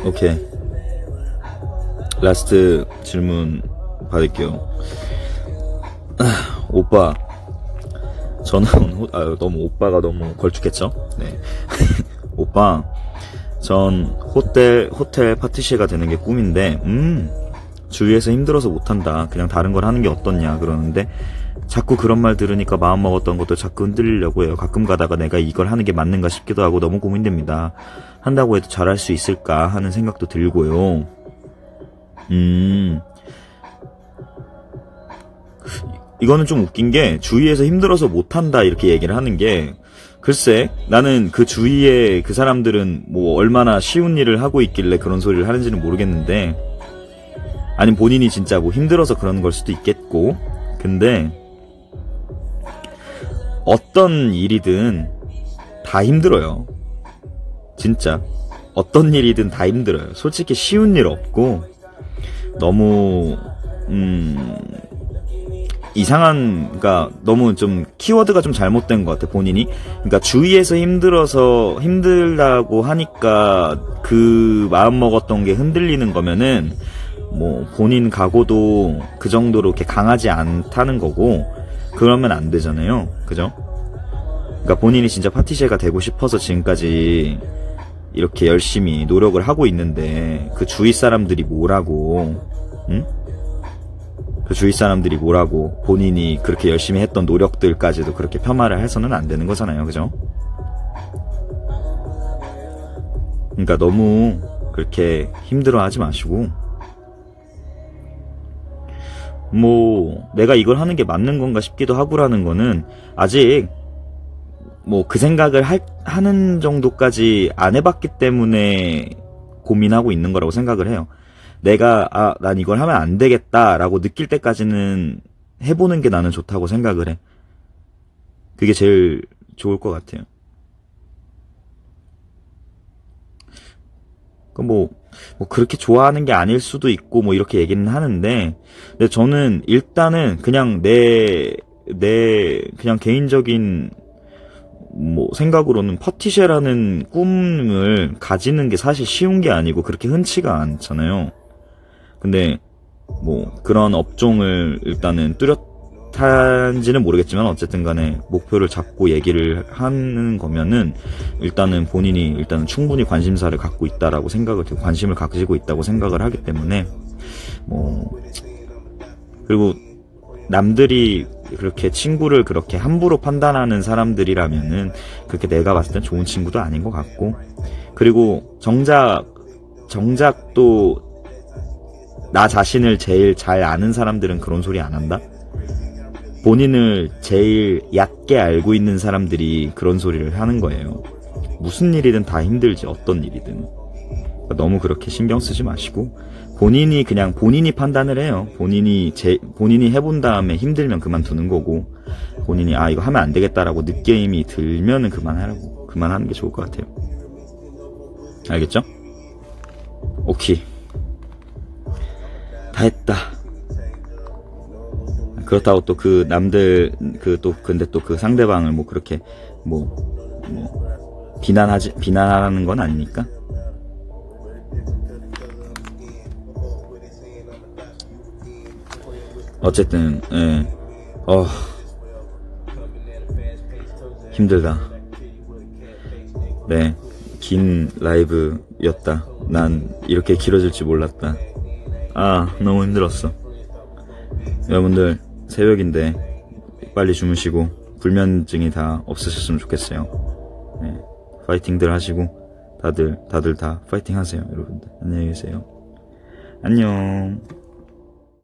오케이. 라스트 질문 받을게요. 오빠, 저는 너무 오빠가 너무 걸쭉했죠? 네. 오빠, 전 호텔 파티시에가 되는 게 꿈인데, 주위에서 힘들어서 못한다. 그냥 다른 걸 하는 게 어떻냐 그러는데, 자꾸 그런 말 들으니까 마음 먹었던 것도 자꾸 흔들리려고 해요. 가끔 가다가 내가 이걸 하는 게 맞는가 싶기도 하고 너무 고민됩니다. 한다고 해도 잘할 수 있을까 하는 생각도 들고요. 이거는 좀 웃긴 게, 주위에서 힘들어서 못한다 이렇게 얘기를 하는 게, 글쎄, 나는 그 주위에 그 사람들은 뭐 얼마나 쉬운 일을 하고 있길래 그런 소리를 하는지는 모르겠는데, 아니면 본인이 진짜 뭐 힘들어서 그런 걸 수도 있겠고, 근데 어떤 일이든 다 힘들어요. 진짜 어떤 일이든 다 힘들어요. 솔직히 쉬운 일 없고, 너무 그러니까 너무 좀 키워드가 좀 잘못된 것 같아, 본인이. 그러니까 주위에서 힘들다고 하니까 그 마음 먹었던 게 흔들리는 거면은, 뭐 본인 각오도 그 정도로 이렇게 강하지 않다는 거고, 그러면 안 되잖아요. 그죠? 그러니까 본인이 진짜 파티시에가 되고 싶어서 지금까지 이렇게 열심히 노력을 하고 있는데, 그 주위 사람들이 뭐라고, 응? 그 주위 사람들이 뭐라고 본인이 그렇게 열심히 했던 노력들까지도 그렇게 폄하를 해서는 안 되는 거잖아요. 그죠? 그러니까 너무 그렇게 힘들어하지 마시고, 뭐 내가 이걸 하는 게 맞는 건가 싶기도 하고라는 거는 아직 뭐 그 생각을 하는 정도까지 안 해봤기 때문에 고민하고 있는 거라고 생각을 해요. 내가 난 이걸 하면 안 되겠다라고 느낄 때까지는 해보는 게 나는 좋다고 생각을 해. 그게 제일 좋을 것 같아요. 뭐 그렇게 좋아하는 게 아닐 수도 있고 뭐 이렇게 얘기는 하는데, 근데 저는 일단은 그냥 내 그냥 개인적인 뭐 생각으로는 파티시에라는 꿈을 가지는 게 사실 쉬운 게 아니고 그렇게 흔치가 않잖아요. 근데 뭐 그런 업종을 일단은 뚜렷한지는 모르겠지만 어쨌든 간에 목표를 잡고 얘기를 하는 거면은, 일단은 본인이 일단은 충분히 관심사를 갖고 있다라고 생각을, 관심을 가지고 있다고 생각을 하기 때문에, 뭐 그리고 남들이 그렇게 친구를 그렇게 함부로 판단하는 사람들이라면은 그렇게 내가 봤을 땐 좋은 친구도 아닌 것 같고, 그리고 정작 또 나 자신을 제일 잘 아는 사람들은 그런 소리 안 한다? 본인을 제일 얕게 알고 있는 사람들이 그런 소리를 하는 거예요. 무슨 일이든 다 힘들지, 어떤 일이든. 너무 그렇게 신경 쓰지 마시고, 본인이 판단을 해요. 본인이 해본 다음에 힘들면 그만두는 거고, 본인이 이거 하면 안 되겠다라고 느낌이 들면은 그만하는 게 좋을 것 같아요. 알겠죠? 오케이. 다 했다. 그렇다고 또 그 남들 근데 또 그 상대방을 뭐 그렇게 비난하라는 건 아니니까. 어쨌든 힘들다. 네, 긴 라이브였다. 난 이렇게 길어질 줄 몰랐다. 아, 너무 힘들었어. 여러분들, 새벽인데 빨리 주무시고 불면증이 다 없으셨으면 좋겠어요. 네, 파이팅들 하시고 다들 다 파이팅 하세요. 여러분들 안녕히 계세요. 안녕.